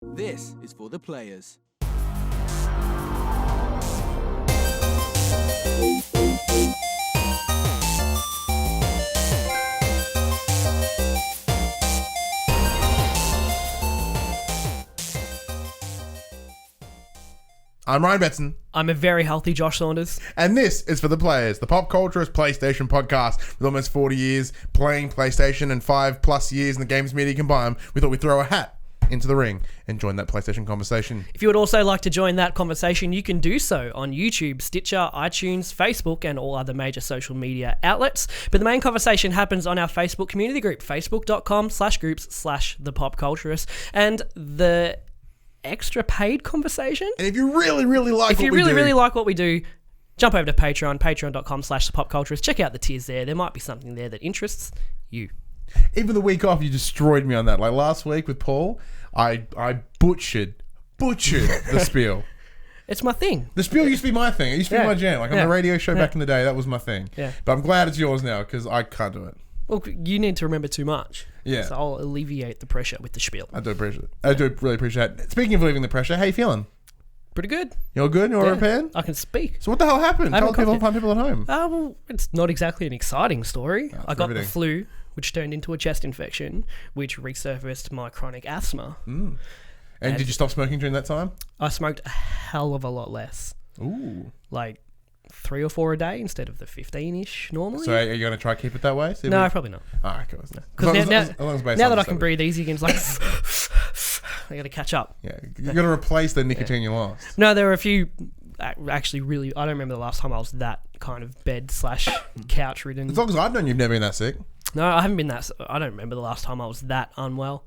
This is for the players. I'm Ryan Betson. I'm a very healthy Josh Saunders. And this is For the Players, the pop culturist PlayStation podcast. With almost 40 years playing PlayStation and 5+ years in the games media combined, we thought we'd throw a hat into the ring and join that PlayStation conversation. If you would also like to join that conversation, you can do so on YouTube, Stitcher, iTunes, Facebook, and all other major social media outlets. But the main conversation happens on our Facebook community group, facebook.com/groups/thepopculturist. And the extra paid conversation. And if you really like really like what we do, jump over to Patreon, patreon.com/thepopculturist. Check out the tiers there. There might be something there that interests you. Even the week off, you destroyed me on that. Like last week with Paul, I butchered the spiel. It's my thing. The spiel used to be my thing. It used to be my jam. Like on the radio show back in the day, that was my thing. Yeah. But I'm glad it's yours now because I can't do it. Well, you need to remember too much. Yeah. So I'll alleviate the pressure with the spiel. I do appreciate it. I do really appreciate it. Speaking of relieving the pressure, how you feeling? Pretty good. You're good? You're repaired? I can speak. So what the hell happened? Tell people at home. Well, it's not exactly an exciting story. I got riveting. the flu, which turned into a chest infection, which resurfaced my chronic asthma. And did you stop smoking during that time? I smoked a hell of a lot less. Ooh. Like 3 or 4 a day instead of the 15-ish normally. So are you going to try to keep it that way? No, probably not. Alright, cool. Because now that I can breathe easy again, it's like I got to catch up. Yeah, you got to replace the nicotine you lost. No, there were a few actually really. I don't remember the last time I was that kind of bed/couch ridden. As long as I've known, you've never been that sick. No, I haven't been that. I don't remember the last time I was that unwell.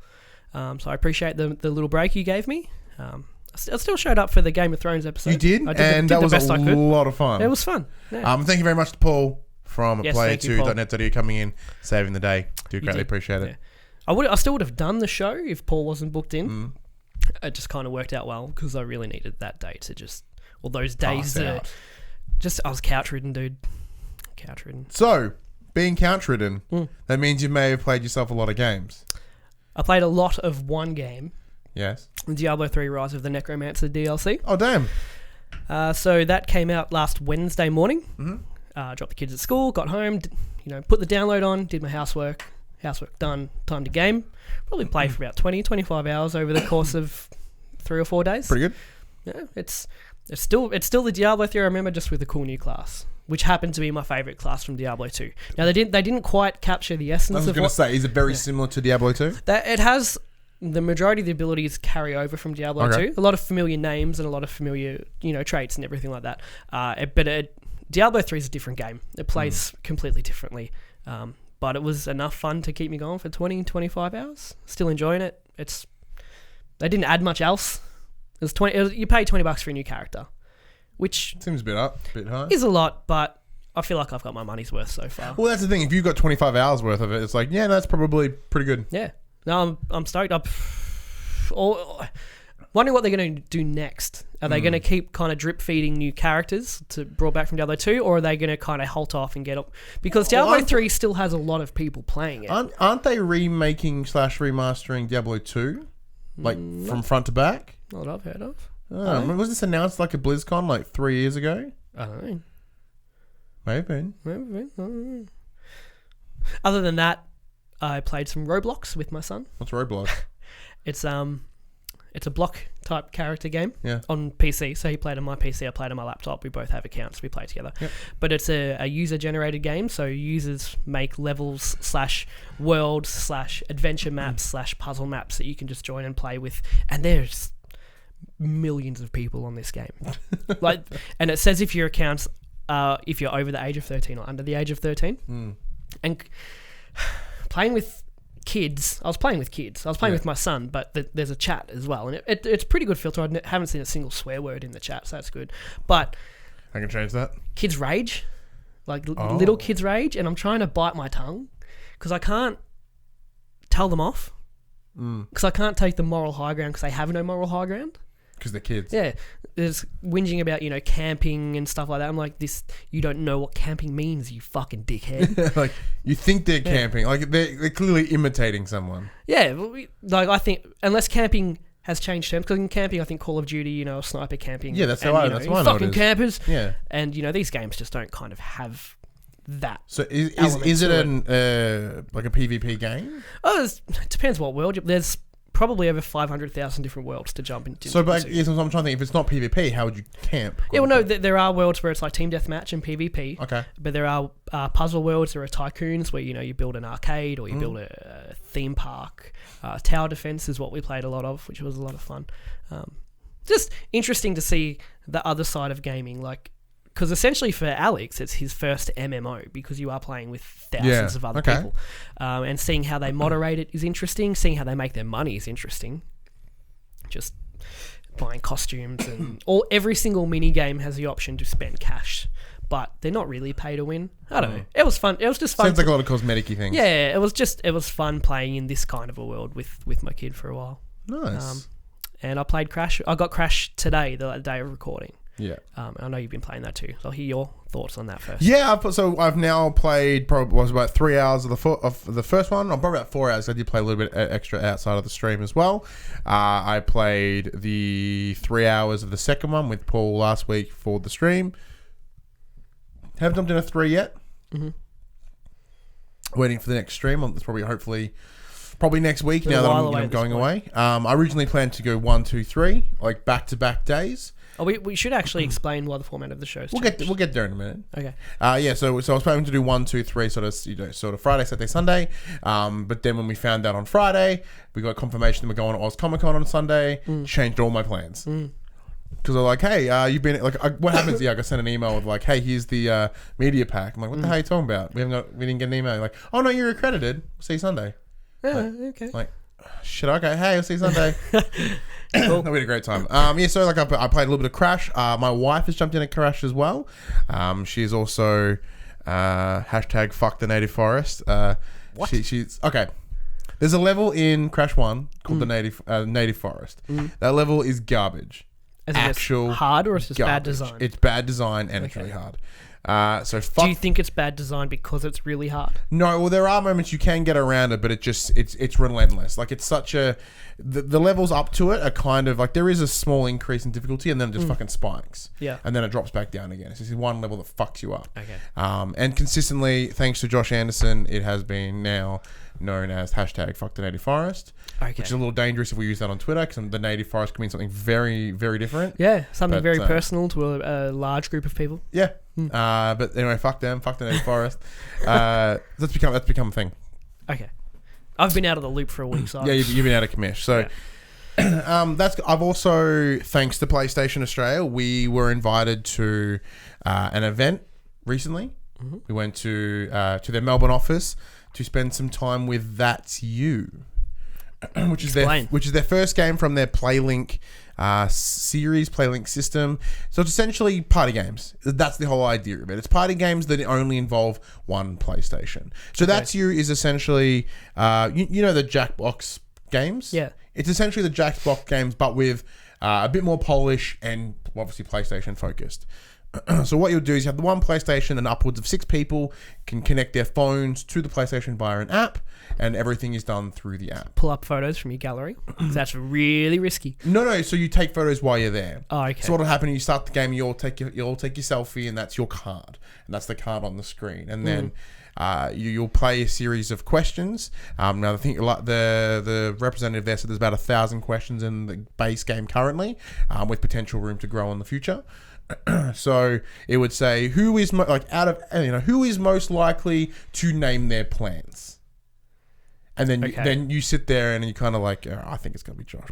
So I appreciate the little break you gave me. I still showed up for the Game of Thrones episode. You did, and that was a lot of fun. It was fun. Yeah. Thank you very much to Paul from player2.net.au coming in, saving the day. Do greatly appreciate it. Yeah. I still would have done the show if Paul wasn't booked in. It just kind of worked out well because I really needed that day to those days. I was couch ridden, dude. Couch ridden. So, being couch ridden, that means you may have played yourself a lot of games. I played a lot of one game. Yes. Diablo 3 Rise of the Necromancer DLC. Oh, damn. So that came out last Wednesday morning. Dropped the kids at school, got home, put the download on, did my housework. Housework done, time to game. Probably played for about 20-25 hours over the course of 3 or 4 days. Pretty good. Yeah, it's still the Diablo 3 I remember, just with a cool new class, which happened to be my favourite class from Diablo 2. Now they didn't quite capture the essence of I was going to say, is it very similar to Diablo 2? It has the majority of the abilities carry over from Diablo 2. A lot of familiar names and a lot of familiar traits and everything like that. Diablo 3 is a different game. It plays completely differently. But it was enough fun to keep me going for 20-25 hours. Still enjoying it. They didn't add much else. You pay $20 for a new character, which seems a bit high. Is a lot, but I feel like I've got my money's worth so far. Well, that's the thing. If you've got 25 hours worth of it, it's like, yeah, that's probably pretty good. Yeah. No, I'm stoked. Wondering what they're going to do next. Are they going to keep kind of drip feeding new characters to brought back from Diablo 2, or are they going to kind of halt off and get up? Because Diablo 3 still has a lot of people playing it. Aren't they remastering Diablo 2? Like from front to back? Not what I've heard of. Was this announced like at BlizzCon like 3 years ago? I don't know. Maybe. I don't know. Other than that, I played some Roblox with my son. What's Roblox? It's a block type character game on PC. So he played on my PC, I played on my laptop. We both have accounts, we play together. Yep. But it's a user generated game, so users make levels / worlds / adventure maps / puzzle maps that you can just join and play with. And there's millions of people on this game. And it says if your accounts if you're over the age of 13 or under the age of 13. And playing with kids, I was playing with my son, but there's a chat as well, and it's pretty good filter. I haven't seen a single swear word in the chat, so that's good. But I can change that. Kids rage, little kids rage, and I'm trying to bite my tongue because I can't tell them off because I can't take the moral high ground because they have no moral high ground. Because they're kids. Yeah. There's whinging about, camping and stuff like that. I'm like, you don't know what camping means, you fucking dickhead. Like, you think they're camping. Like, they're clearly imitating someone. Yeah. I think, unless camping has changed terms. Because in camping, I think Call of Duty, sniper camping. Yeah, that's and, how I know fucking it is. campers. Yeah. And, these games just don't kind of have that. So is it like a PvP game? Oh, it depends what world. There's probably over 500,000 different worlds to jump into. So, but I'm trying to think, if it's not PvP, how would you camp? Yeah, well, no, there are worlds where it's like team deathmatch and PvP. Okay. But there are puzzle worlds, there are tycoons where, you build an arcade or you build a theme park. Tower defense is what we played a lot of, which was a lot of fun. Just interesting to see the other side of gaming, like, because essentially for Alex, it's his first MMO because you are playing with thousands of other people. And seeing how they moderate it is interesting. Seeing how they make their money is interesting. Just buying costumes and every single mini game has the option to spend cash, but they're not really pay to win. I don't know. It was fun. It was just fun. Sounds like a lot of cosmetic-y things. Yeah, it was fun playing in this kind of a world with my kid for a while. Nice. And I played Crash. I got Crash today, the day of recording. Yeah. I know you've been playing that too. So I'll hear your thoughts on that first. Yeah, I've now played probably about 3 hours of the first one. I'm probably about 4 hours. I did play a little bit extra outside of the stream as well. I played the 3 hours of the second one with Paul last week for the stream. Haven't jumped in a 3 yet. Mm-hmm. Waiting for the next stream. It's probably next week now that I'm going away. I originally planned to go 1, 2, 3, like back-to-back days. Oh, we should actually explain why the format of the show is changed. We'll get there in a minute. Okay. So I was planning to do 1, 2, 3, sort of Friday, Saturday, Sunday. But then when we found out on Friday, we got confirmation that we're going to Oz Comic Con on Sunday. Changed all my plans. Because they're like, hey, you've been like, what happens? Yeah, I got sent an email with like, hey, here's the media pack. I'm like, what the hell are you talking about? We didn't get an email. Like, oh no, you're accredited. See you Sunday. Okay. Like, shit. Okay. Hey, I'll see you Sunday. Cool. We had a great time. So like I played a little bit of Crash. My wife has jumped in at Crash as well. She's also hashtag fuck the native forest. What? She's okay. There's a level in Crash 1 called the native forest. That level is garbage. As actual it's hard or it's just garbage. Bad design? It's bad design and it's really hard. Do you think it's bad design because it's really hard? No, well, there are moments you can get around it, but it's relentless. Like it's such a the levels up to it are kind of like there is a small increase in difficulty, and then it just fucking spikes. Yeah, and then it drops back down again. It's just one level that fucks you up. Okay. And consistently, thanks to Josh Anderson, it has been now known as hashtag fuck the native forest. Okay. Which is a little dangerous if we use that on Twitter, because the native forest can mean something very, very different. Yeah, something very personal to a large group of people. Yeah. But anyway, fuck them, fuck the native forest. That's become a thing. Okay. I've been out of the loop for a week, so yeah, you've been out of commish. So I've also, thanks to PlayStation Australia, we were invited to an event recently. Mm-hmm. We went to their Melbourne office to spend some time with That's You, which is their first game from their PlayLink series, PlayLink system. So it's essentially party games. That's the whole idea of it. It's party games that only involve one PlayStation. So That's You is essentially, you know the Jackbox games? Yeah. It's essentially the Jackbox games, but with a bit more polish and obviously PlayStation focused. So what you'll do is you have the one PlayStation and upwards of 6 people can connect their phones to the PlayStation via an app, and everything is done through the app. Pull up photos from your gallery. That's really risky. No. So you take photos while you're there. Oh, okay. So what'll happen? You start the game. You all take your selfie, and that's your card, and that's the card on the screen, and then. You'll play a series of questions. Now I think the representative there said there's about 1,000 questions in the base game currently, with potential room to grow in the future. So it would say who is who is most likely to name their plants, and then then you sit there and you kind of like I think it's gonna be Josh.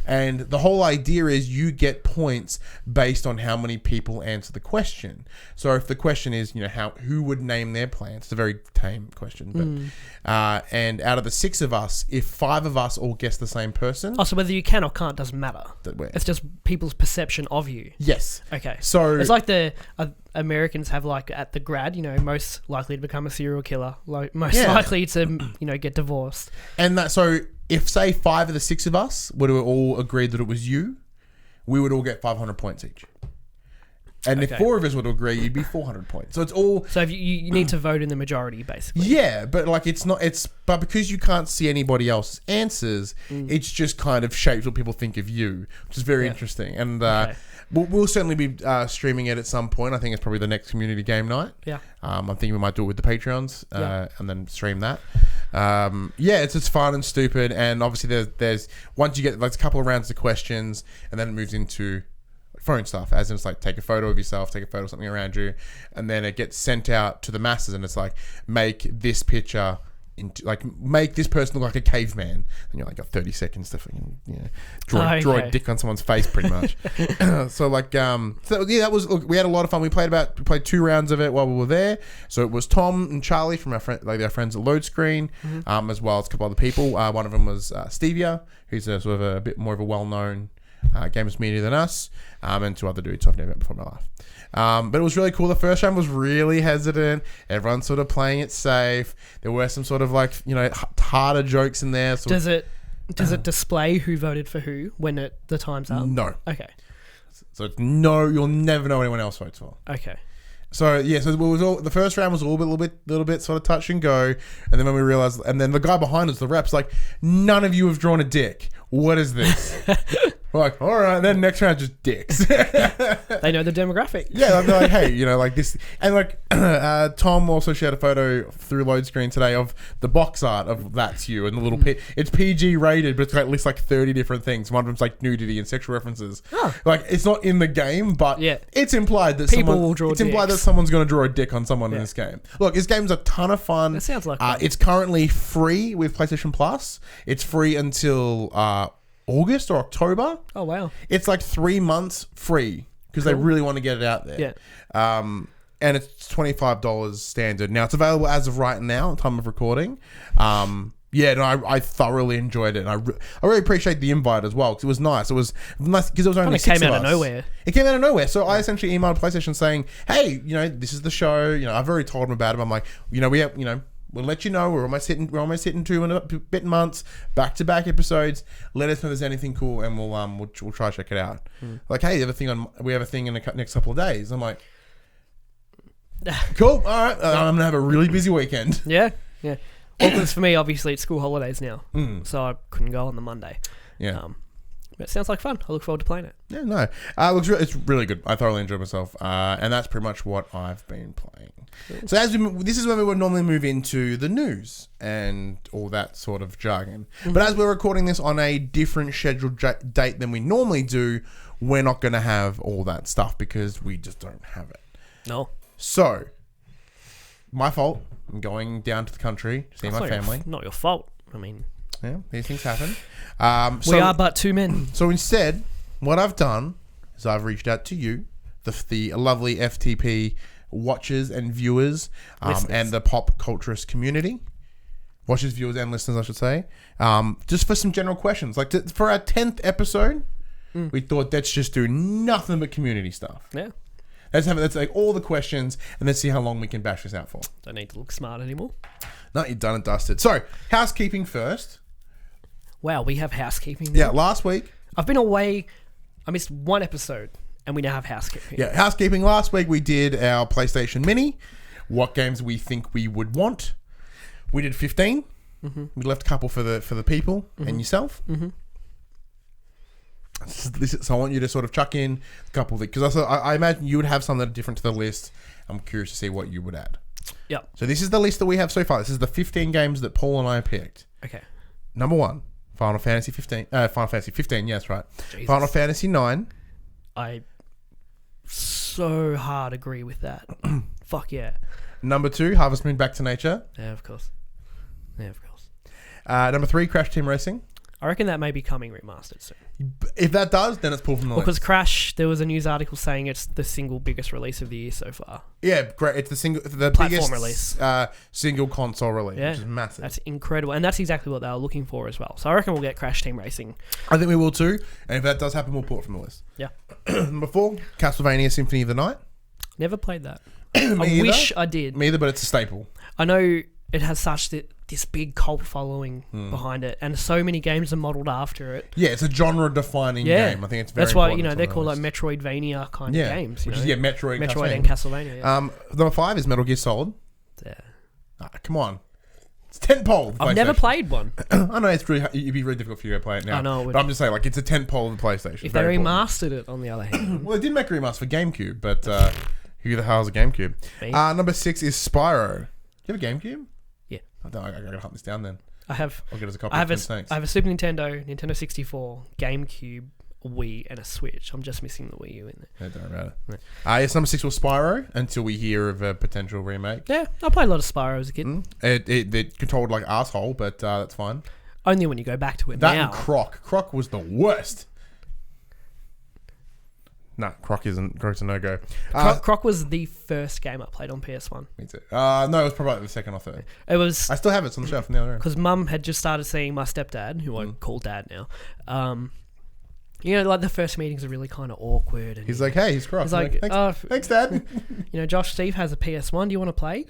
And the whole idea is you get points based on how many people answer the question. So if the question is, who would name their plants? It's a very tame question. But and out of the 6 of us, if 5 of us all guess the same person... Oh, so whether you can or can't doesn't matter. It's just people's perception of you. Yes. Okay. So... It's like the Americans have like at the grad, most likely to become a serial killer. Most likely to, get divorced. And that... So... If, say, 5 of the 6 of us would have all agreed that it was you, we would all get 500 points each. And if 4 of us were to agree, you'd be 400 points. So it's all... So if you need to vote in the majority, basically. Yeah, but like but because you can't see anybody else's answers, it's just kind of shapes what people think of you, which is very interesting. And we'll certainly be streaming it at some point. I think it's probably the next community game night. Yeah. I'm thinking we might do it with the Patreons and then stream that. It's just fun and stupid. And obviously there's once you get like a couple of rounds of questions, and then it moves into phone stuff, as in it's like take a photo of yourself, take a photo of something around you, and then it gets sent out to the masses, and it's like make this picture into like make this person look like a caveman, and you're like got 30 seconds to fucking draw a dick on someone's face pretty much. So that was we had a lot of fun. We played 2 rounds of it while we were there. So it was Tom and Charlie from our friends at Load Screen, as well as a couple other people. One of them was Stevia, who's a sort of a bit more of a well-known gamers media than us, and 2 other dudes I've never met before in my life. But it was really cool. The first round was really hesitant. Everyone's sort of playing it safe. There were some sort of harder jokes in there. Does it display who voted for who when the time's up? No. Okay. So you'll never know anyone else votes for. Okay. So it was all, the first round was a little bit sort of touch and go, and then when we realized, and then the guy behind us, the rep's like, none of you have drawn a dick. What is this? We're like, all right. Then next round, just dicks. They know the demographic. Yeah, they're like, hey, like this, and like Tom also shared a photo through Load Screen today of the box art of That's You and the little it's PG rated, but it's got at least like 30 different things. One of them's like nudity and sexual references. Oh. Like it's not in the game, but it's implied that people will draw. It's implied that someone's going to draw a dick on someone in this game. Look, this game's a ton of fun. It sounds like fun. It's currently free with PlayStation Plus. It's free until August or October. Oh wow! It's like 3 months free because they really want to get it out there. Yeah. And it's $25 standard. Now it's available as of right now, time of recording. I thoroughly enjoyed it, and I really appreciate the invite as well because it was nice. It was nice because it was only 6 of us. It came out of nowhere. It came out of nowhere. So I essentially emailed PlayStation saying, "Hey, this is the show. I've already told them about it. I'm like, we have, we'll let you know. We're almost hitting 2 and a bit months, back-to-back episodes. Let us know if there's anything cool, and we'll try to check it out. Like, hey, we have a thing in the next couple of days. I'm like, cool. All right, I'm gonna have a really busy weekend. Yeah. Well, because for me, obviously, it's school holidays now, so I couldn't go on the Monday. Yeah. But it sounds like fun. I look forward to playing it. Yeah, no. It's really good. I thoroughly enjoyed myself. And that's pretty much what I've been playing. So this is when we would normally move into the news and all that sort of jargon. But as we're recording this on a different scheduled date than we normally do, we're not going to have all that stuff because we just don't have it. No. So, my fault. I'm going down to the country to see my family. Not your fault. I mean... Yeah, these things happen. We are but 2 men. So instead, what I've done is I've reached out to you, the lovely FTP watchers and viewers, and the pop culturist community. Watchers, viewers, and listeners, I should say. Just for some general questions. Like for our 10th episode, we thought let's just do nothing but community stuff. Yeah. Let's like all the questions, and let's see how long we can bash this out for. Don't need to look smart anymore. No, you're done and dusted. So, housekeeping first. Wow, we have housekeeping now. Yeah, last week. I've been away. I missed 1 episode, and we now have housekeeping. Yeah, housekeeping. Last week we did our PlayStation Mini. What games we think we would want. We did 15. We left a couple for the people and yourself. So I want you to sort of chuck in a couple of because I imagine you would have some that are different to the list. I'm curious to see what you would add. Yep. So this is the list that we have so far. This is the 15 games that Paul and I picked. Okay. Number 1, Final Fantasy 15. Final Fantasy 15, yes, right. Jesus. Final Fantasy 9. I so hard agree with that. Fuck yeah. Number 2, Harvest Moon Back to Nature. Yeah, of course. Number 3, Crash Team Racing. I reckon that may be coming remastered soon. If that does, then it's pulled from the list. Because Crash, there was a news article saying it's the single biggest release of the year so far. Yeah, great. It's the platform biggest release. Single console release, which is massive. That's incredible. And that's exactly what they were looking for as well. So I reckon we'll get Crash Team Racing. I think we will too. And if that does happen, we'll pull it from the list. Yeah. Number 4, Castlevania Symphony of the Night. Never played that. I wish I did. Me either, but it's a staple. I know it has such this big cult following behind it, and so many games are modelled after it. Yeah, it's a genre-defining game. I think it's very That's why important they're called like Metroidvania kind of games. Which is Metroid and Castlevania. Yeah. Number 5 is Metal Gear Solid. Yeah. Come on. It's tentpole. I've never played one. I know it'd be really difficult for you to play it now. I know. But I'm just saying, like, it's a tentpole of the PlayStation. If they remastered it, on the other hand. Well, they did make a remaster for GameCube, but who the hell has a GameCube? Number 6 is Spyro. Do you have a GameCube? Yeah. I gotta hunt this down then. I'll get us a copy. I have a Super Nintendo, Nintendo 64, GameCube, Wii, and a Switch. I'm just missing the Wii U in there. Don't worry about it. Yes, number 6 was Spyro, until we hear of a potential remake. Yeah, I played a lot of Spyro as a kid. It controlled like asshole, but that's fine. Only when you go back to it that now. And Croc. Croc was the worst. No, Croc isn't. Croc's a no-go. Croc was the first game I played on PS1. Me too. No, it was probably like the second or third. It was. I still have it. It's on the shelf in the other room. Because Mum had just started seeing my stepdad, who I call Dad now. Like the first meetings are really kind of awkward. And he's like, "Hey, he's Croc." He's like, "Thanks, Dad." Josh Steve has a PS1. Do you want to play?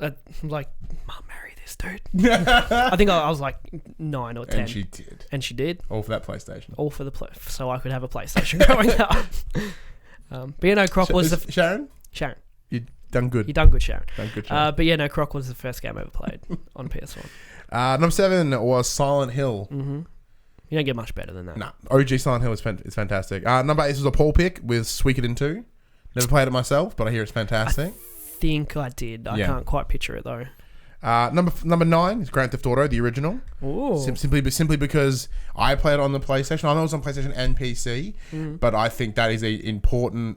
I'm like, Mum, marry this dude. I think I was like 9 or 10. And she did. All for that PlayStation. All for so I could have a PlayStation growing up. But Croc was the Sharon. You done good. You done good, Sharon. Sharon. But Croc was the first game I ever played on PS1. Number 7 was Silent Hill. Mm-hmm. You don't get much better than that. No, OG Silent Hill is fantastic. Number 8 was a Paul pick with Suikoden 2. Never played it myself, but I hear it's fantastic. I think I did. I can't quite picture it though. Number 9 is Grand Theft Auto, the original. Ooh. Simply because I played it on the PlayStation. I know it was on PlayStation and PC, but I think that is a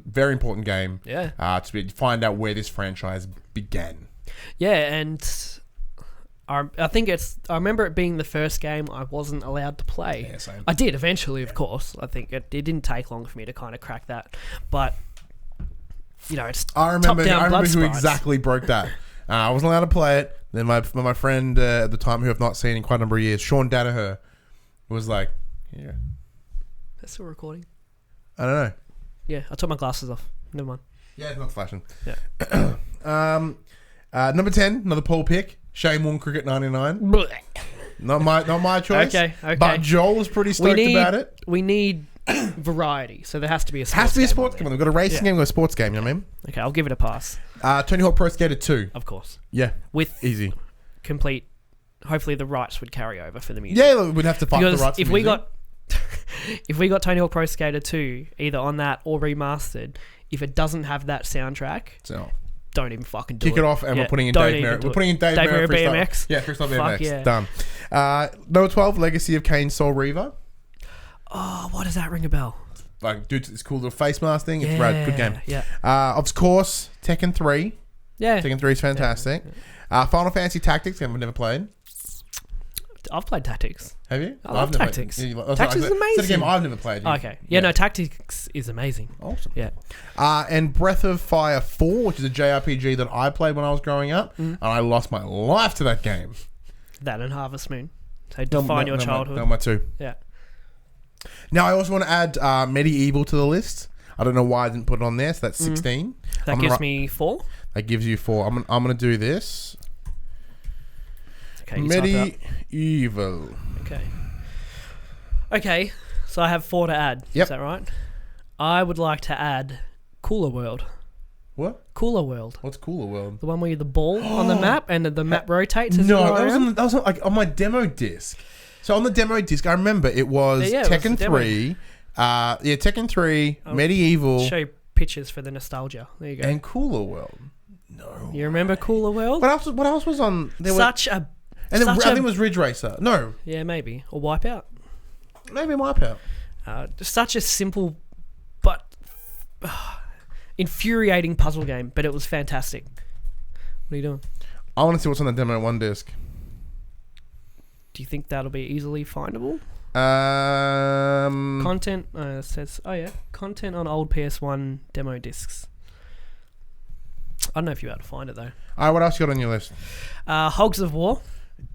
very important game. Yeah. To find out where this franchise began. Yeah, and I think I remember it being the first game I wasn't allowed to play. Yeah, same. I did eventually, of course. I think it didn't take long for me to kind of crack that, but it's I remember who sprites. exactly broke that. I wasn't allowed to play it. Then my friend at the time, who I've not seen in quite a number of years, Sean Danaher, was like, "Yeah, that's still recording." I don't know. Yeah, I took my glasses off. Never mind. Yeah, it's not flashing. Yeah. Number 10, another Paul pick. Shane Warne Cricket 99. Not my choice. Okay. But Joel was pretty stoked about it. We need variety, so there has to be a sports game. Has to be a sports game. We've got a racing game, we've got a sports game, you know what I mean? Okay, I'll give it a pass. Tony Hawk Pro Skater 2. Of course. Yeah. With easy. Complete, hopefully the rights would carry over for the music. Yeah, we'd have to fight for the rights if we got if we got Tony Hawk Pro Skater 2, either on that or remastered, if it doesn't have that soundtrack, don't even fucking do it. Kick it off, and we're putting in Dave Merritt. We're putting in Dave Merritt BMX. Yeah, freestyle BMX. Yeah. Done. Number 12, Legacy of Kain Soul Reaver. Oh, what does that ring a bell? Like, dude, it's cool little face mask thing. It's rad. Good game. Yeah. Of course, Tekken 3. Yeah. Tekken 3 is fantastic. Final Fantasy Tactics. I've never played. I've played Tactics. Have you? I love Tactics. Tactics is amazing. It's a game I've never played. Okay. No, Tactics is amazing. Awesome. Yeah. And Breath of Fire 4, which is a JRPG that I played when I was growing up, and I lost my life to that game. That and Harvest Moon. So define your childhood. No, my two. Yeah. Now, I also want to add Medieval to the list. I don't know why I didn't put it on there, so that's 16. That gives me 4? That gives you 4. I'm going to do this. Okay, Medieval. Okay, so I have 4 to add. Yep. Is that right? I would like to add Cooler World. What? Cooler World. What's Cooler World? The one where you're the ball on the map and the map rotates as No, that was like on my demo disc. So on the demo disc, I remember it was Tekken 3. Tekken 3, Medieval. Show you pictures for the nostalgia. There you go. And Cooler World. No. You remember Cooler World? What else was on? I think it was Ridge Racer. No. Yeah, maybe. Or Wipeout. Maybe Wipeout. Such a simple but infuriating puzzle game, but it was fantastic. What are you doing? I want to see what's on the demo 1 disc. Do you think that'll be easily findable? Content says, content on old PS1 demo discs. I don't know if you're able to find it though. Alright, what else you got on your list? Hogs of War.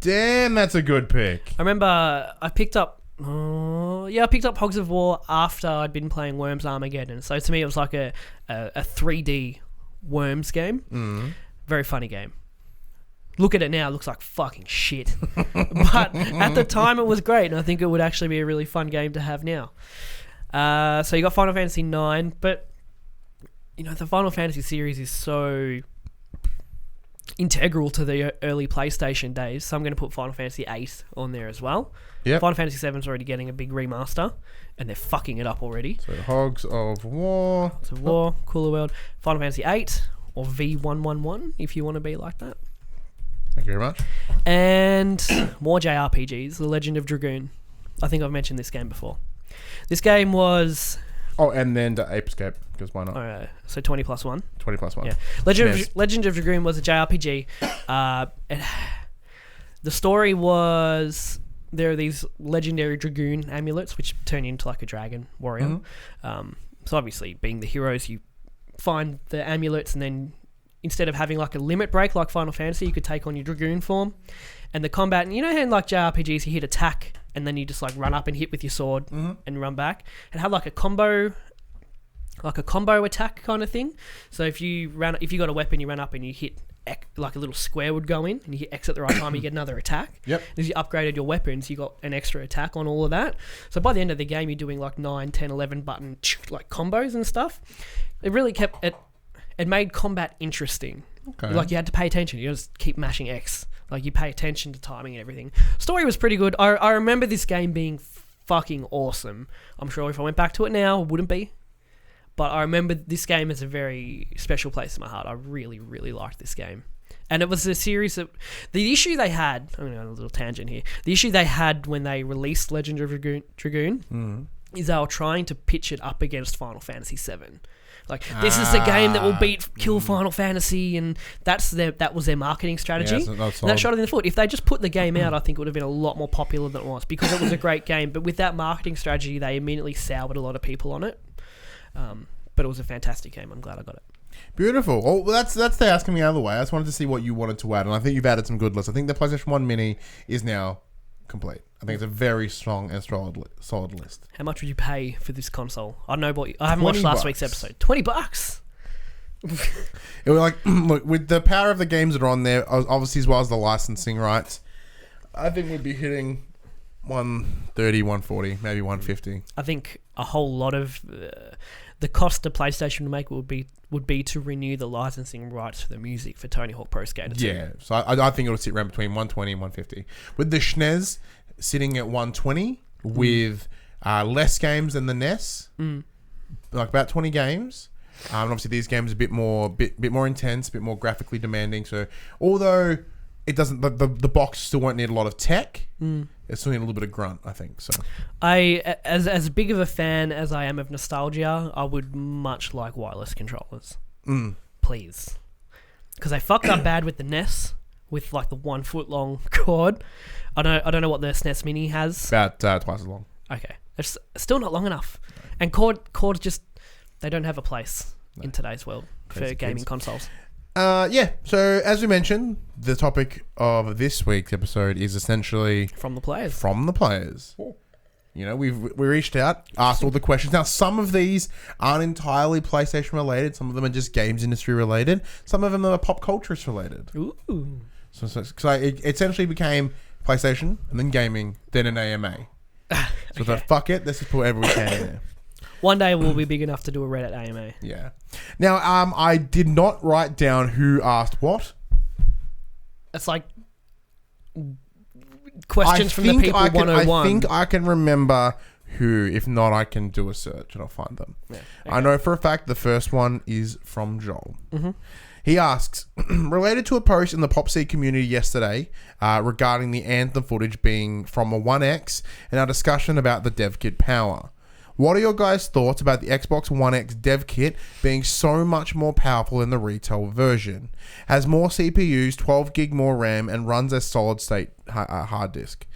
Damn, that's a good pick. I remember I picked up Hogs of War after I'd been playing Worms Armageddon. So to me, it was like a 3D Worms game. Very funny game. Look at it now, it looks like fucking shit. But at the time, it was great, and I think it would actually be a really fun game to have now. So you got Final Fantasy 9, but the Final Fantasy series is so integral to the early PlayStation days, so I'm going to put Final Fantasy 8 on there as well. Yep. Final Fantasy 7 is already getting a big remaster, and they're fucking it up already. So Hogs of War. Cooler World. Final Fantasy 8, or V111, if you want to be like that. Thank you very much. And more JRPGs, The Legend of Dragoon. I think I've mentioned this game before. This game was... Oh, and then the Ape Escape, because why not? So 20 plus 1. 20 plus 1. Yeah. Legend of Dragoon was a JRPG. The story was... There are these legendary Dragoon amulets, which turn you into like a dragon warrior. Mm-hmm. So obviously, being the heroes, you find the amulets, and then... Instead of having like a limit break like Final Fantasy, you could take on your Dragoon form. And the combat, and how in like JRPGs you hit attack and then you just like run up and hit with your sword and run back. It had like a combo attack kind of thing. So if you got a weapon, you ran up and you hit like a little square would go in, and you hit X at the right time, you get another attack. Yep. As you upgraded your weapons, you got an extra attack on all of that. So by the end of the game, you're doing like 9, 10, 11 button like combos and stuff. It really kept it. It made combat interesting. Okay. Like, you had to pay attention. You just keep mashing X. Like, you pay attention to timing and everything. Story was pretty good. I remember this game being fucking awesome. I'm sure if I went back to it now, it wouldn't be. But I remember this game as a very special place in my heart. I really, really liked this game. And it was a series that... The issue they had... I'm going to go on a little tangent here. The issue they had when they released Legend of Dragoon is they were trying to pitch it up against Final Fantasy 7. Like, this is the game that will kill Final Fantasy, and that was their marketing strategy. Yeah, and that shot in the foot. If they just put the game out, I think it would have been a lot more popular than it was, because it was a great game. But with that marketing strategy, they immediately soured a lot of people on it. But it was a fantastic game. I'm glad I got it. Beautiful. Well, that's the asking me out of the way. I just wanted to see what you wanted to add, and I think you've added some good lists. I think the PlayStation 1 Mini is now complete. I think it's a very strong and solid list. How much would you pay for this console? I don't know, but I haven't watched last week's episode. $20. It was like, look, with the power of the games that are on there, obviously as well as the licensing rights, I think we'd be hitting 130, 140, maybe 150. I think a whole lot of the cost to PlayStation to make would be to renew the licensing rights for the music for Tony Hawk Pro Skater 2. Yeah, so I think it'll sit around between 120 and 150. With the SNES sitting at 120 with less games than the NES, like about 20 games. And obviously these games are a bit more intense, a bit more graphically demanding. So although it doesn't, the box still won't need a lot of tech. It's still need a little bit of grunt, I think. So, as big of a fan as I am of nostalgia, I would much like wireless controllers. Please, because they fucked up bad with the NES with like the 1 foot long cord. I don't know what the SNES Mini has. About twice as long. Okay, it's still not long enough, and cords just they don't have a place in today's world for gaming consoles. Yeah, so as we mentioned, the topic of this week's episode is essentially... From the players. Cool. We reached out, asked all the questions. Now, some of these aren't entirely PlayStation related. Some of them are just games industry related. Some of them are pop cultures related. Ooh. So it essentially became PlayStation, and then gaming, then an AMA. So fuck it, let's just put whatever we can in there. One day we'll be big enough to do a Reddit AMA. Yeah. Now, I did not write down who asked what. It's like questions from the people 101. I think I can remember who. If not, I can do a search and I'll find them. Yeah, okay. I know for a fact the first one is from Joel. Mm-hmm. He asks, related to a post in the PopC community yesterday regarding the Anthem footage being from a 1X and our discussion about the dev kit power. What are your guys' thoughts about the Xbox One X dev kit being so much more powerful than the retail version? Has more CPUs, 12 gig more RAM, and runs a solid state hard disk.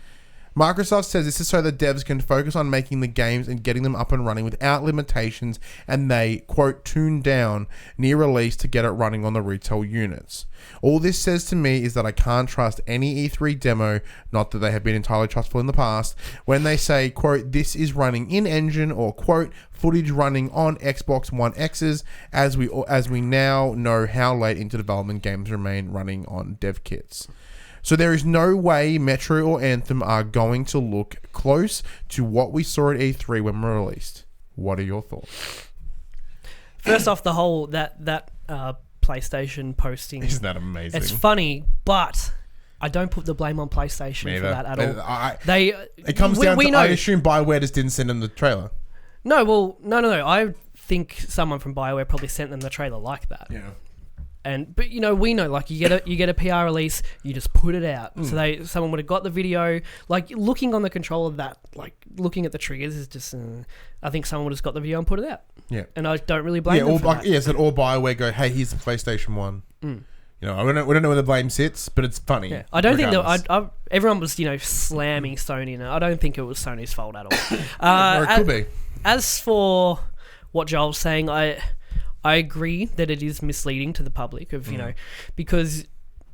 Microsoft says this is so that devs can focus on making the games and getting them up and running without limitations, and they, quote, tune down near release to get it running on the retail units. All this says to me is that I can't trust any E3 demo, not that they have been entirely trustful in the past, when they say, quote, this is running in-engine, or, quote, footage running on Xbox One X's, as we now know how late into development games remain running on dev kits. So there is no way Metro or Anthem are going to look close to what we saw at E3 when released. What are your thoughts? First off, the whole that PlayStation posting. Isn't that amazing? It's funny, but I don't put the blame on PlayStation for that at all. It comes down to, I assume BioWare just didn't send them the trailer. No. I think someone from BioWare probably sent them the trailer like that. Yeah. But we know, like, you get a PR release, you just put it out. So someone would have got the video, like, looking on the controller, that, like, looking at the triggers is just. I think someone would have got the video and put it out. Yeah, and I don't really blame them for that. Yes, and all BioWare go, hey, here's the PlayStation 1. We don't know where the blame sits, but it's funny. Yeah. I don't think that everyone was slamming Sony, and I don't think it was Sony's fault at all. Or it could be. As for what Joel's saying, I agree that it is misleading to the public of, because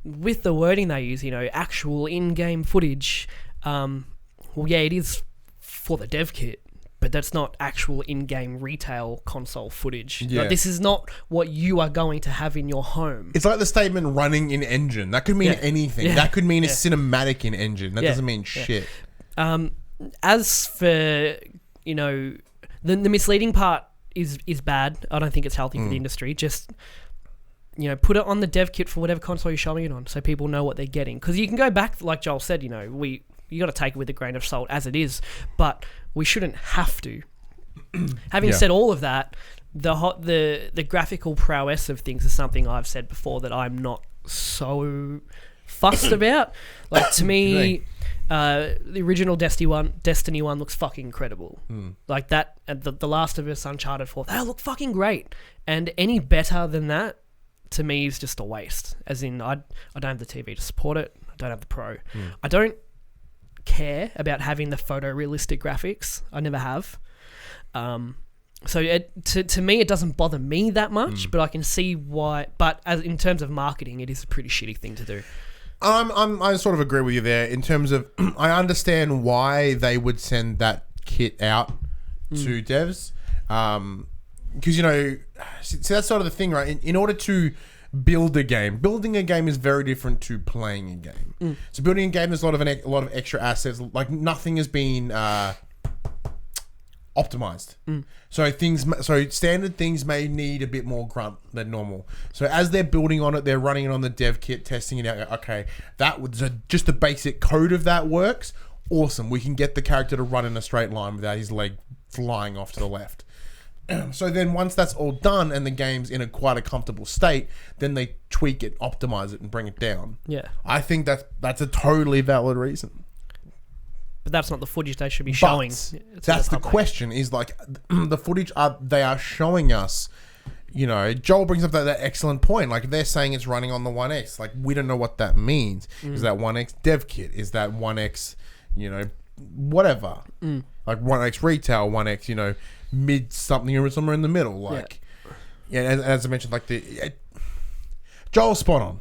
with the wording they use, actual in-game footage, it is for the dev kit, but that's not actual in-game retail console footage. Yeah. Like, this is not what you are going to have in your home. It's like the statement running in engine. That could mean anything. Yeah. That could mean a cinematic in engine. That doesn't mean shit. As for, the misleading part, is bad. I don't think it's healthy for the industry. Just, put it on the dev kit for whatever console you're showing it on, so people know what they're getting. Because you can go back, like Joel said, you got to take it with a grain of salt as it is, but we shouldn't have to. Having said all of that, the graphical prowess of things is something I've said before that I'm not so fussed about. Like, to me, the original Destiny 1 looks fucking incredible. Like that, and the Last of Us, Uncharted 4, they look fucking great. And any better than that, to me, is just a waste. As in, I don't have the TV to support it. I don't have the Pro. I don't care about having the photorealistic graphics. I never have. So to me, it doesn't bother me that much, but I can see why. But in terms of marketing, it is a pretty shitty thing to do. I sort of agree with you there in terms of I understand why they would send that kit out to devs, because see, that's sort of the thing, right? In order to building a game is very different to playing a game. So building a game, there's a lot of extra assets. Like, nothing has been optimized. So standard things may need a bit more grunt than normal. So as they're building on it, they're running it on the dev kit, testing it out. Okay, that was just the basic code of that works. Awesome. We can get the character to run in a straight line without his leg flying off to the left. So then once that's all done and the game's in quite a comfortable state, then they tweak it, optimize it, and bring it down. Yeah. I think that's a totally valid reason. But that's not the footage they should be showing. That's the question, is like the footage they are showing us. Joel brings up that excellent point. Like, they're saying it's running on the 1X. Like, we don't know what that means. Is that 1X dev kit? Is that 1X, whatever? Like 1X retail, 1X, mid something or somewhere in the middle. Like, as I mentioned, like Joel's spot on.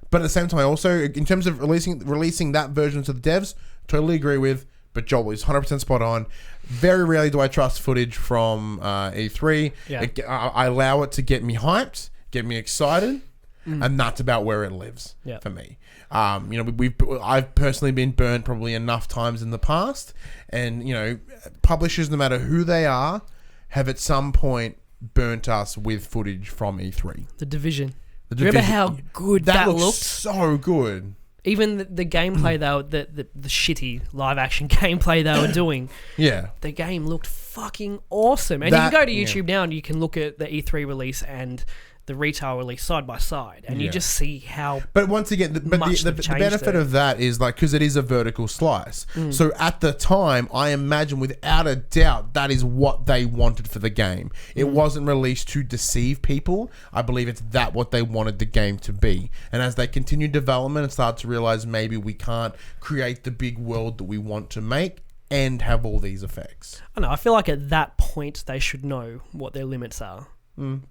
But at the same time, also, in terms of releasing that version to the devs, totally agree with. But Joel is 100% spot on. Very rarely do I trust footage from E3. Yeah. I allow it to get me hyped, get me excited, and that's about where it lives for me. I've personally been burned probably enough times in the past, and publishers, no matter who they are, have at some point burnt us with footage from E3. The Division. Remember how good that looked? So good. Even the gameplay the shitty live action gameplay they were doing. Yeah. The game looked fucking awesome. And you can go to YouTube now and you can look at the E3 release and the retail release side by side, and you just see how. But once again, the benefit of that is like, because it is a vertical slice. So at the time, I imagine without a doubt that is what they wanted for the game. It wasn't released to deceive people. I believe it's what they wanted the game to be. And as they continue development and start to realize maybe we can't create the big world that we want to make and have all these effects. I don't know. I feel like at that point they should know what their limits are.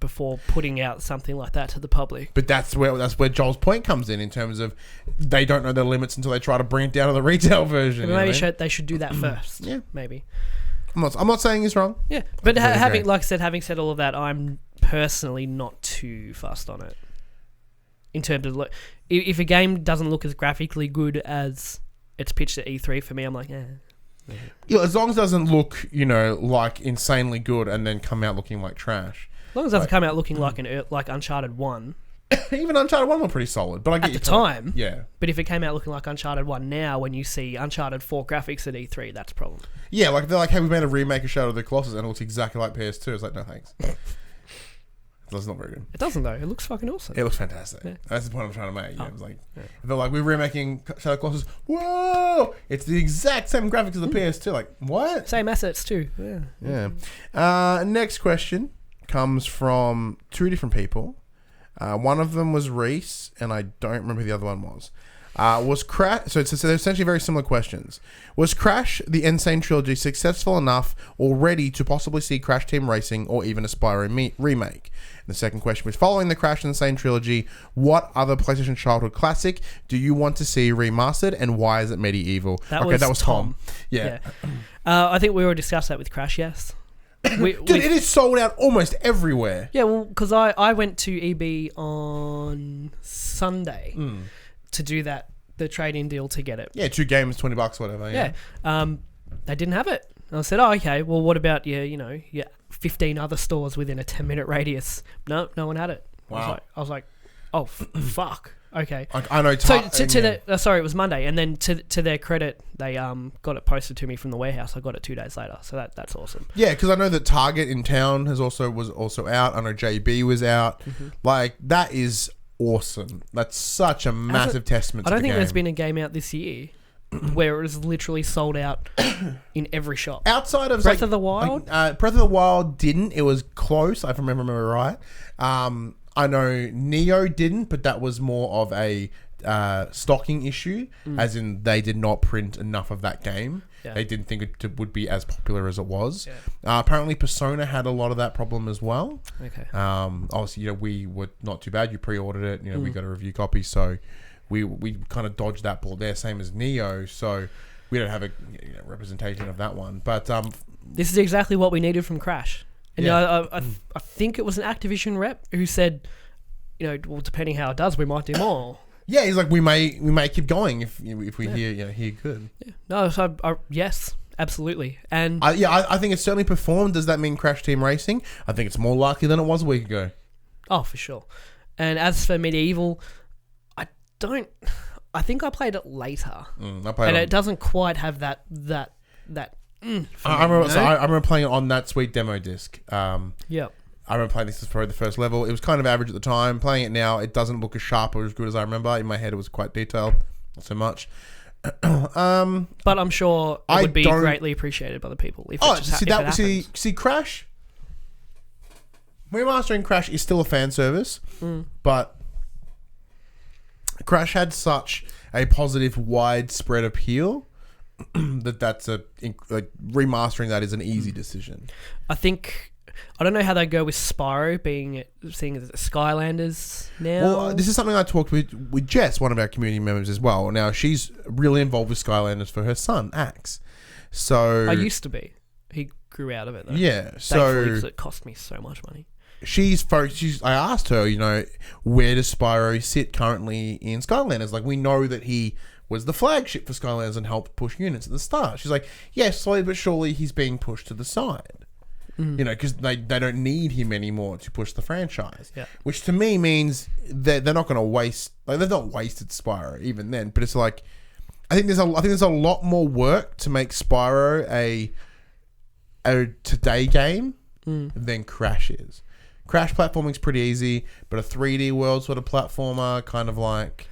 Before putting out something like that to the public. But that's where Joel's point comes in terms of they don't know their limits until they try to bring it down to the retail version. Maybe they should do that first. Yeah, maybe. I'm not saying it's wrong. Yeah, but having said all of that, I'm personally not too fussed on it. In terms of if a game doesn't look as graphically good as it's pitched at E3 for me, I'm like, Yeah, as long as it doesn't look, like insanely good and then come out looking like trash. As long as it doesn't come out looking like Uncharted 1. Even Uncharted 1 were pretty solid. But I get at the time. Yeah. But if it came out looking like Uncharted 1 now, when you see Uncharted 4 graphics at E3, that's a problem. Yeah, like they're like, hey, we made a remake of Shadow of the Colossus and it looks exactly like PS2. It's like, no thanks. That's not very good. It doesn't though. It looks fucking awesome. It looks fantastic. Yeah. That's the point I'm trying to make. It was like, they're like, we're remaking Shadow of the Colossus. Whoa! It's the exact same graphics as the PS2. Like, what? Same assets too. Yeah. Next question comes from two different people. One of them was Reese, and I don't remember who the other one was. Was Crash... So it's essentially very similar questions. Was Crash, the N.Sane trilogy, successful enough already to possibly see Crash Team Racing or even a Spyro remake? And the second question was, following the Crash and N.Sane trilogy, what other PlayStation childhood classic do you want to see remastered, and why is it medieval? That was Tom. Yeah. I think we already discussed that with Crash, yes. Dude, it is sold out almost everywhere. Yeah, well, because I went to EB on Sunday to do the trade-in deal to get it. Yeah, 2 games, $20, whatever. Yeah. They didn't have it. And I said, okay, well, what about your 15 other stores within a 10-minute radius? No one had it. Wow. I was like, oh, fuck. Okay. I know. Sorry, it was Monday, and then to their credit, they got it posted to me from the warehouse. I got it 2 days later, so that's awesome. Yeah, because I know that Target in town was also out. I know JB was out. Like, that is awesome. That's such a massive testament to the game. I don't think there's been a game out this year where it was literally sold out in every shop. Outside of Breath of the Wild? Breath of the Wild didn't. It was close, if I remember right. I know Neo didn't, but that was more of a stocking issue, as in they did not print enough of that game. Yeah. They didn't think it would be as popular as it was. Yeah. Apparently, Persona had a lot of that problem as well. Okay. Obviously, we were not too bad. You pre-ordered it. We got a review copy, so we kind of dodged that bullet there. Same as Neo, so we don't have a representation of that one. But this is exactly what we needed from Crash. And I think it was an Activision rep who said, well, depending how it does, we might do more. Yeah, he's like, we may keep going if we hear good. Yeah. No, so yes, absolutely. And I think it's certainly performed. Does that mean Crash Team Racing? I think it's more likely than it was a week ago. Oh, for sure. And as for Medieval, I think I played it later, it doesn't quite have that. I remember playing it on that sweet demo disc. Yeah. I remember playing this as probably the first level. It was kind of average at the time. Playing it now, it doesn't look as sharp or as good as I remember. In my head, it was quite detailed. Not so much. But I'm sure it would be greatly appreciated by the people. See, Crash. Remastering Crash is still a fan service, but Crash had such a positive, widespread appeal that's remastering that is an easy decision. I don't know how they go with Spyro seeing as Skylanders now. Well, this is something I talked with Jess, one of our community members as well. Now, she's really involved with Skylanders for her son, Axe. So I used to be. He grew out of it, though. Yeah. Thankfully, it cost me so much money. I asked her, where does Spyro sit currently in Skylanders? Like, we know that he was the flagship for Skylanders and helped push units at the start. She's like, yes, slowly but surely he's being pushed to the side. Because they don't need him anymore to push the franchise. Yeah. Which to me means they're not going to waste. Like, they've not wasted Spyro even then. But it's like, I think there's a lot more work to make Spyro a today game than Crash is. Crash platforming's pretty easy, but a 3D world sort of platformer, kind of like...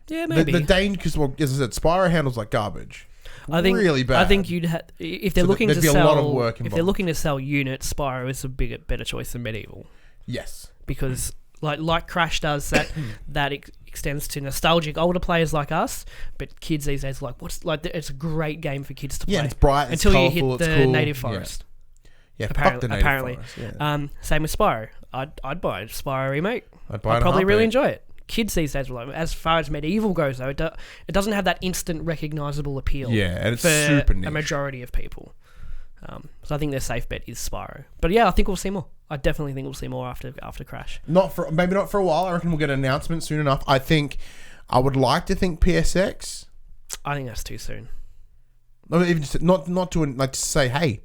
Yeah, maybe. The danger, because, well, as I said, Spyro handles like garbage. I think really bad. I think you'd if they're looking to there'd be a lot of work if they're involved. looking to sell units, Spyro is a better choice than Medieval. Yes. Because like Crash does, that extends to nostalgic older players like us, but kids these days are like, it's a great game for kids to play. Yeah, it's bright, it's until colourful, you hit it's the cool. native forest. Yeah, Apparently, fuck the native forest. Yeah. Same with Spyro. I'd buy a Spyro remake. I'd buy it. I'd probably really enjoy it. Kids these days, as far as Medieval goes, though, it doesn't have that instant recognizable appeal. Yeah, and it's for super niche. a majority of people. So I think their safe bet is Spyro. But yeah, I think we'll see more. I definitely think we'll see more after Crash. Maybe not for a while. I reckon we'll get an announcement soon enough. I would like to think PSX. I think that's too soon. No, even just not to like to say, hey,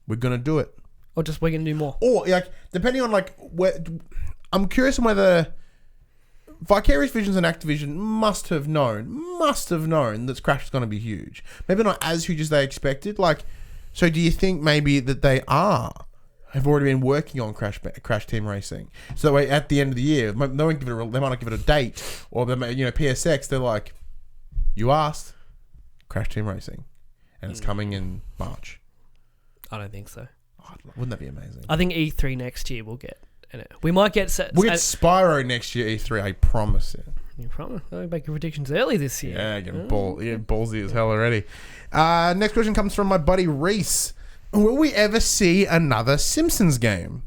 we're gonna do it, or just we're gonna do more. Or like depending on like where. I'm curious on whether Vicarious Visions and Activision must have known that Crash is going to be huge. Maybe not as huge as they expected. Like, so do you think maybe that they have already been working on Crash Team Racing? So at the end of the year, they might not give it a date, or PSX. They're like, you asked, Crash Team Racing, and it's coming in March. I don't think so. Oh, wouldn't that be amazing? I think E3 next year we'll get. We might get... We'll get Spyro next year, E3, I promise you. You promise? I'll make your predictions early this year. Yeah, getting ballsy as hell already. Next question comes from my buddy Reese. Will we ever see another Simpsons game?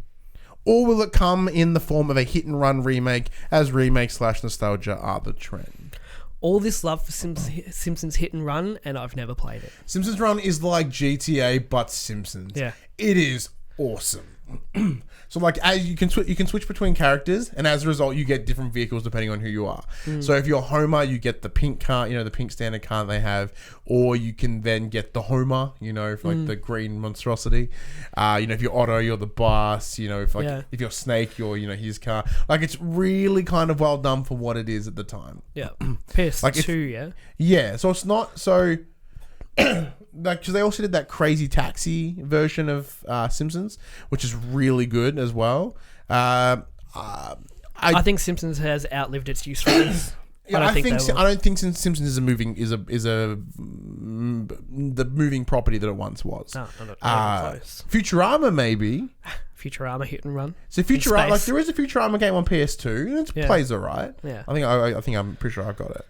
Or will it come in the form of a hit-and-run remake, as remake/nostalgia are the trend? All this love for Simpsons hit and run, and I've never played it. Simpsons Run is like GTA, but Simpsons. Yeah. It is awesome. So like as you can switch between characters, and as a result you get different vehicles depending on who you are. So if you're Homer, you get the pink car, the pink standard car they have, or you can then get the Homer, like the green monstrosity. If you're Otto, you're the boss. If you're Snake, you're his car. Like it's really kind of well done for what it is at the time. Yeah, PS2, yeah. So it's not so. Because they also did that crazy taxi version of Simpsons, which is really good as well. I think Simpsons has outlived its usefulness. Yeah, I don't think Simpsons is the moving property that it once was. No, not close. Futurama maybe. Futurama hit and run. So Futurama, like there is a Futurama game on PS2, and it plays alright. Yeah, I think I'm pretty sure I've got it.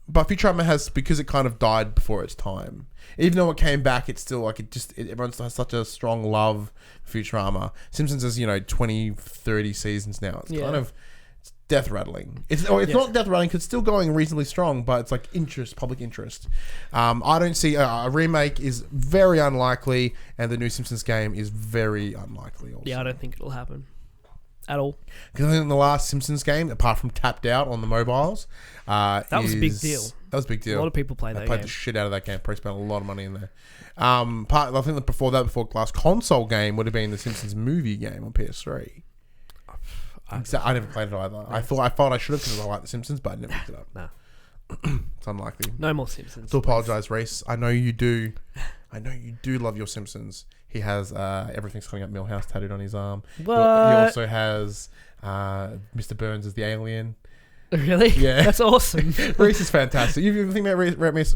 But Futurama has, because it kind of died before its time. Even though it came back, it's still like everyone has such a strong love for Futurama. Simpsons has 20, 30 seasons now. It's kind of death rattling. It's not death rattling because it's still going reasonably strong, but it's like public interest. I don't see a remake is very unlikely, and the new Simpsons game is very unlikely. Also. Yeah, I don't think it'll happen at all. Because I think the last Simpsons game, apart from Tapped Out on the mobiles, that was a big deal. That was a big deal. A lot of people played that game. I played the shit out of that game. Probably spent a lot of money in there. I think that before last console game would have been the Simpsons movie game on PS3. I never played it either. I thought I should have because I like the Simpsons, but I never picked it up. No. It's unlikely. No more Simpsons. To apologise, Reese. I know you do. I know you do love your Simpsons. He has Everything's Coming Up Millhouse tattooed on his arm. What? He also has Mr. Burns as the alien. Really? Yeah. That's awesome. Reese is fantastic. You've met Reese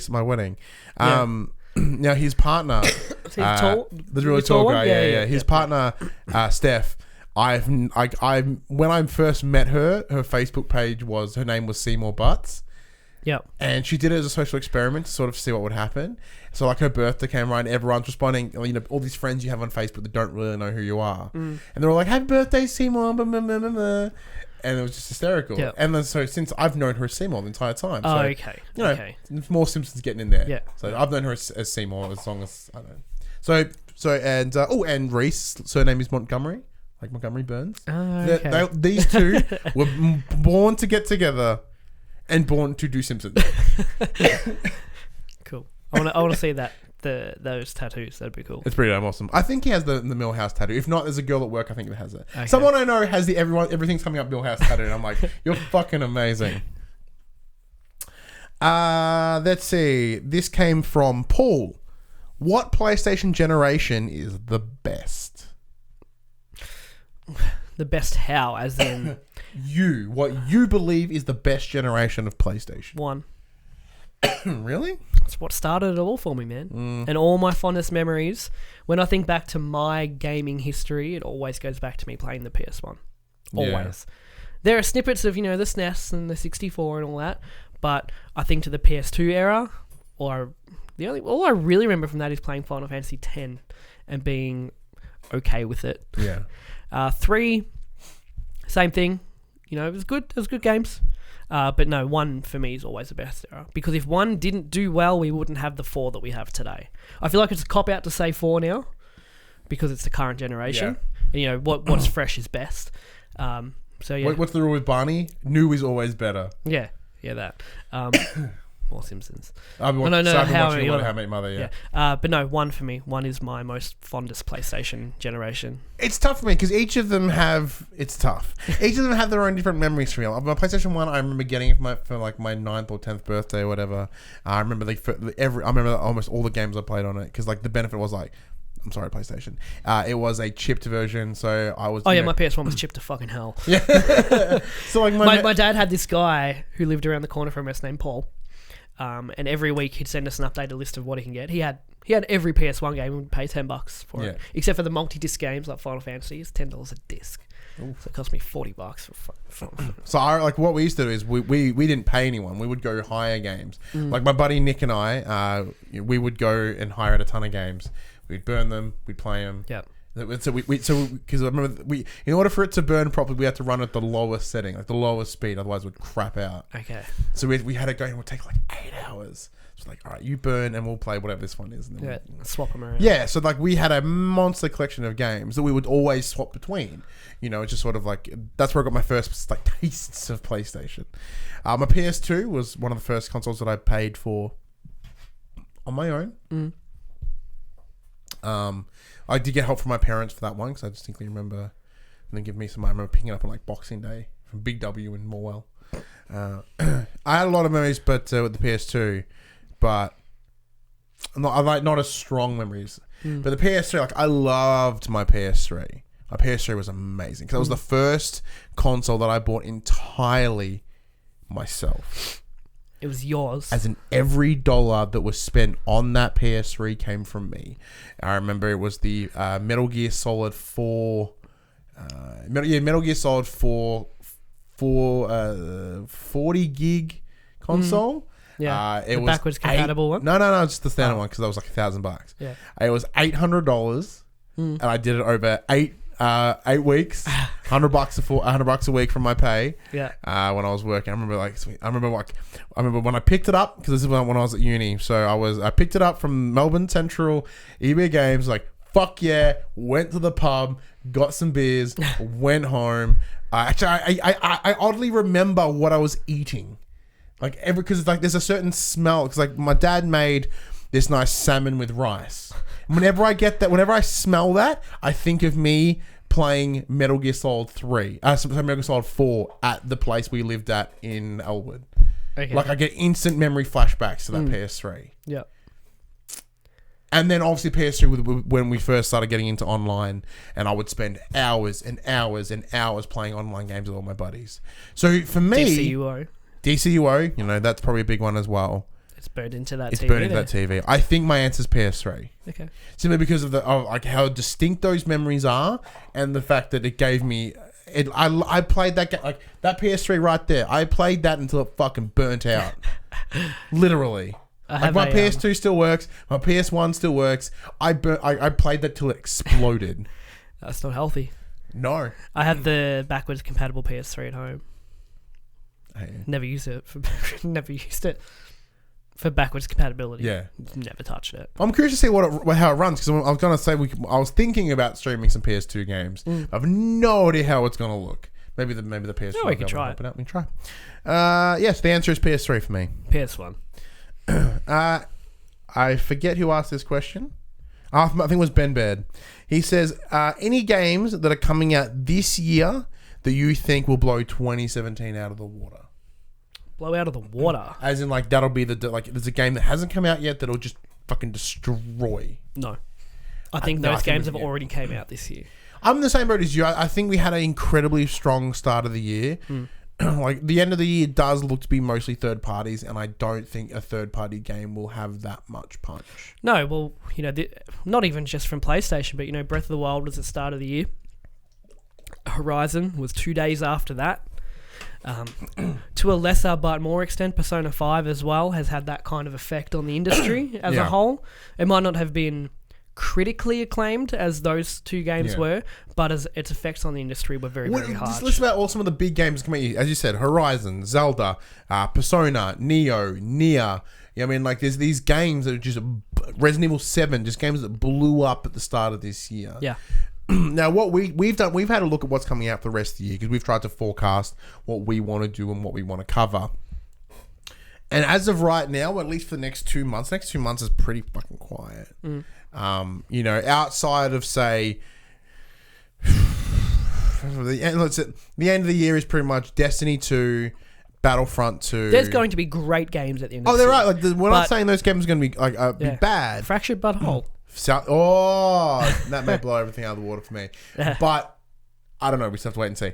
at my wedding. Now his partner, tall? the really tall guy. Yeah. His partner, Steph. When I first met her Facebook page her name was Seymour Butts. Yep. And she did it as a social experiment to sort of see what would happen. So like her birthday came around, everyone's responding, all these friends you have on Facebook that don't really know who you are. And they're all like, happy birthday, Seymour, blah, blah, blah, blah, blah. And it was just hysterical. Yep. And then so since I've known her as Seymour the entire time. So, okay. There's more Simpsons getting in there. Yeah. So I've known her as Seymour as long as I know. And Reese, surname is Montgomery. Like Montgomery Burns. Okay. These two were born to get together and born to do Simpsons. Cool. I want to see that those tattoos. That'd be cool. It's pretty damn awesome. I think he has the Millhouse tattoo. If not, there's a girl at work I think that has it. Okay. Someone I know has the Everything's Coming Up Millhouse tattoo, and I'm like, you're fucking amazing. Let's see. This came from Paul. What PlayStation generation is the best? The best how, as in what you believe is the best generation of PlayStation. 1. Really? That's what started it all for me, man. And all my fondest memories, when I think back to my gaming history, it always goes back to me playing the PS1. Always. Yeah. There are snippets of, the SNES and the 64 and all that, but I think to the PS2 era, all I really remember from that is playing Final Fantasy X and being okay with it. Yeah. 3, same thing. It was good. It was good games. But no, 1 for me is always the best era. Because if 1 didn't do well, we wouldn't have the 4 that we have today. I feel like it's a cop-out to say 4 now, because it's the current generation. Yeah. And, what's fresh is best. So yeah. What's the rule with Barney? New is always better. Yeah, that. More Simpsons. How I Met Your Mother, yeah. But no, 1 for me. 1 is my most fondest PlayStation generation. It's tough for me because each of them have... It's tough. Each of them have their own different memories for me. My PlayStation 1, I remember getting it for my 9th or 10th birthday or whatever. I remember almost all the games I played on it because the benefit was I'm sorry, PlayStation. It was a chipped version, so I was... my PS1 was chipped to fucking hell. Yeah. So my dad had this guy who lived around the corner from us named Paul. And every week he'd send us an updated list of what he can get. He had every PS1 game and we'd pay $10 for it. Except for the multi-disc games like Final Fantasy, it's $10 a disc. Oof. So it cost me $40 for So what we used to do is we didn't pay anyone. We would go hire games. Like my buddy Nick and I, we would go and hire a ton of games. We'd burn them. We'd play them. Yeah. So because I remember in order for it to burn properly, we had to run at the lowest setting, the lowest speed. Otherwise, it would crap out. Okay. So we had to go and it would take 8 hours. So all right, you burn and we'll play whatever this one is. And then swap them around. Yeah. So we had a monster collection of games that we would always swap between. It's just sort of that's where I got my first tastes of PlayStation. My PS2 was one of the first consoles that I paid for on my own. I did get help from my parents for that one because I distinctly remember them giving me some. I remember picking it up on Boxing Day from Big W in Morwell. I had a lot of memories, but with the PS2, but not as strong memories. But the PS3, I loved my PS3. My PS3 was amazing because it was the first console that I bought entirely myself. It was yours. As in every dollar that was spent on that PS3 came from me. I remember it was the Metal Gear Solid 4... Metal Gear Solid 4... 40 gig console. Yeah, it was backwards compatible one? No, it's the standard one because that was $1,000. Yeah. It was $800 and I did it over 8 weeks, $100 a week from my pay. Yeah. When I was working, I remember when I picked it up because this is when I was at uni. So I picked it up from Melbourne Central EB Games. Fuck yeah! Went to the pub, got some beers, went home. I oddly remember what I was eating, because there's a certain smell. Because my dad made this nice salmon with rice. Whenever I smell that, I think of me playing Metal Gear Solid 3. Metal Gear Solid 4 at the place we lived at in Elwood. Okay. I get instant memory flashbacks to that PS3. Yeah. And then obviously PS3 when we first started getting into online, and I would spend hours and hours and hours playing online games with all my buddies. So for me... DCUO, that's probably a big one as well. It's burned into that TV. I think my answer is PS3. Okay. Simply because of how distinct those memories are, and the fact that it gave me... I played that game... that PS3 right there. I played that until it fucking burnt out. Literally. My PS2 still works. My PS1 still works. I played that till it exploded. That's not healthy. No. I have the backwards compatible PS3 at home. Never used it. For backwards compatibility. Yeah. Never touched it. I'm curious to see how it runs, because I was going to say I was thinking about streaming some PS2 games. I have no idea how it's going to look. Maybe the PS3. No, we can try it. We can try. Yes, the answer is PS3 for me. PS1. I forget who asked this question. I think it was Ben Baird. He says, any games that are coming out this year that you think will blow 2017 out of the water? Blow out of the water? As in, that'll be there's a game that hasn't come out yet that'll just fucking destroy. No. I think those games have already came out this year. I'm in the same boat as you. I think we had an incredibly strong start of the year. Like, the end of the year does look to be mostly third parties, and I don't think a third party game will have that much punch. No, well, not even just from PlayStation, but, Breath of the Wild was the start of the year. Horizon was 2 days after that. To a lesser but more extent, Persona 5 as well has had that kind of effect on the industry as a whole. It might not have been critically acclaimed as those two games were, but as its effects on the industry were very, very harsh. Just listen about all some of the big games coming, as you said, Horizon, Zelda, Persona, Neo, Nier. There's these games that are just Resident Evil 7, just games that blew up at the start of this year. Yeah. Now, what we've done, we've had a look at what's coming out for the rest of the year, because we've tried to forecast what we want to do and what we want to cover. And as of right now, at least for the next 2 months is pretty fucking quiet. Outside of, say, the end of the year is pretty much Destiny 2, Battlefront 2. There's going to be great games at the end of the year. year. Oh, they're right. We're not saying those games are going to be be bad. Fractured Butthole. That may blow everything out of the water for me. But I don't know. We still have to wait and see.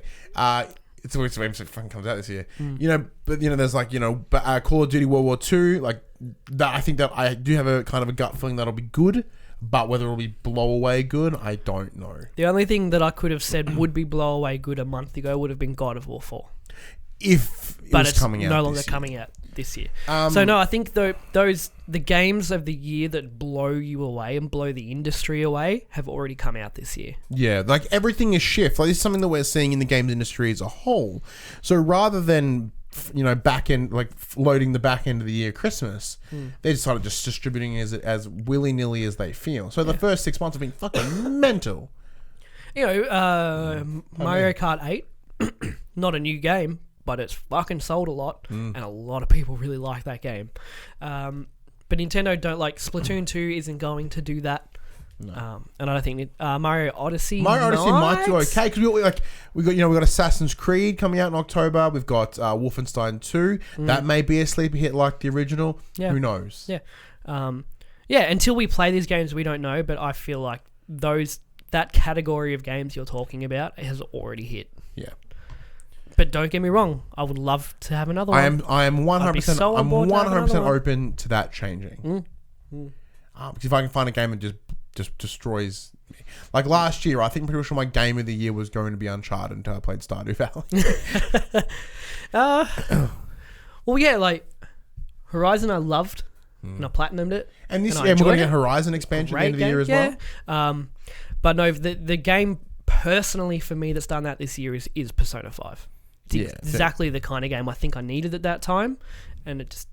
It's always when it fucking comes out this year. There's Call of Duty World War II. That, I think that I do have a kind of a gut feeling that'll be good, but whether it'll be blow away good, I don't know. The only thing that I could have said would be blow away good a month ago would have been God of War 4. But it's coming out no longer coming out this year. I think the games of the year that blow you away and blow the industry away have already come out this year. Yeah, everything is shift. This is something that we're seeing in the games industry as a whole. So rather than back end, loading the back end of the year Christmas, they decided just distributing it as willy nilly as they feel. So the first 6 months have been fucking mental. Mario Kart 8, not a new game, but it's fucking sold a lot, and a lot of people really like that game. But Nintendo don't Splatoon 2 isn't going to do that. No. And I don't think Mario Odyssey might do okay, because we got Assassin's Creed coming out in October. We've got Wolfenstein 2. That may be a sleeper hit like the original. Yeah. Who knows? Yeah. Until we play these games, we don't know. But I feel like that category of games you're talking about has already hit. Yeah. But don't get me wrong, I would love to have another one. I am 100%. I'm 100% open to that changing. Because if I can find a game that just destroys me, last year, I think I'm pretty sure my game of the year was going to be Uncharted until I played Stardew Valley. Well, yeah, Horizon I loved, and I platinumed it. And we're going to get Horizon expansion at the end of the year as well. But no, the game personally for me that's done that this year is Persona 5. It's exactly the kind of game I think I needed at that time, and it just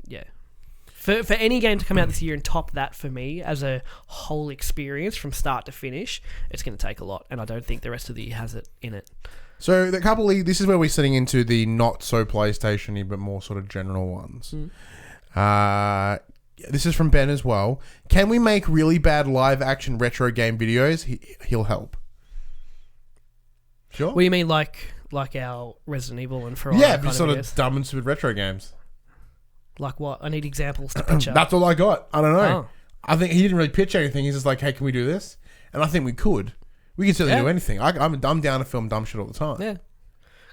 for any game to come out this year and top that for me as a whole experience from start to finish, it's going to take a lot, and I don't think the rest of the year has it in it. So this is where we're sitting into the not so PlayStation-y but more sort of general ones. This is from Ben as well. Can we make really bad live action retro game videos? He'll help. Sure. What do you mean, like our Resident Evil and For Honor? Yeah, but sort of dumb and stupid retro games. Like what? I need examples to picture. That's all I got. I don't know. I think he didn't really pitch anything. He's just like, hey, can we do this? And I think we could. We can certainly do anything. I'm down to film dumb shit all the time. Yeah.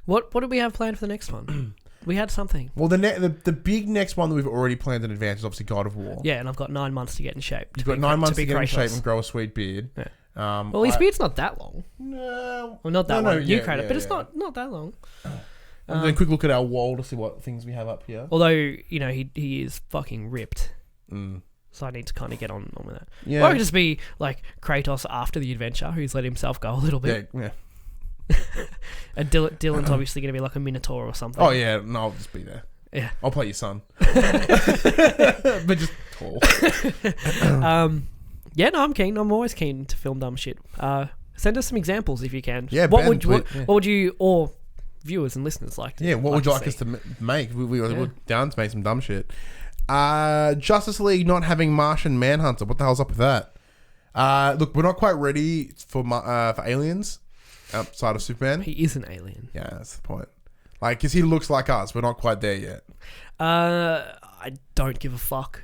What did we have planned for the next one? We had something. Well, the big next one that we've already planned in advance is obviously God of War. Yeah, and I've got 9 months to get in shape. You've got 9 months to get in shape and grow a sweet beard. Yeah. Well, his beard's not that long. No. Well, not that long. New credit, but it's not that long. And then quick look at our wall to see what things we have up here. Although, he is fucking ripped. So I need to kind of get on with that. Yeah. Or I could just be like Kratos after the adventure, who's let himself go a little bit. Yeah. And Dylan's obviously going to be like a Minotaur or something. Oh, yeah. No, I'll just be there. Yeah. I'll play your son. But just tall. Yeah, no, I'm keen. I'm always keen to film dumb shit. Send us some examples if you can. Yeah, what would you, or viewers and listeners like? What would you like us to make? We're down to make some dumb shit. Justice League not having Martian Manhunter. What the hell's up with that? Look, we're not quite ready for aliens outside of Superman. He is an alien. Yeah, that's the point. Because he looks like us. We're not quite there yet. I don't give a fuck.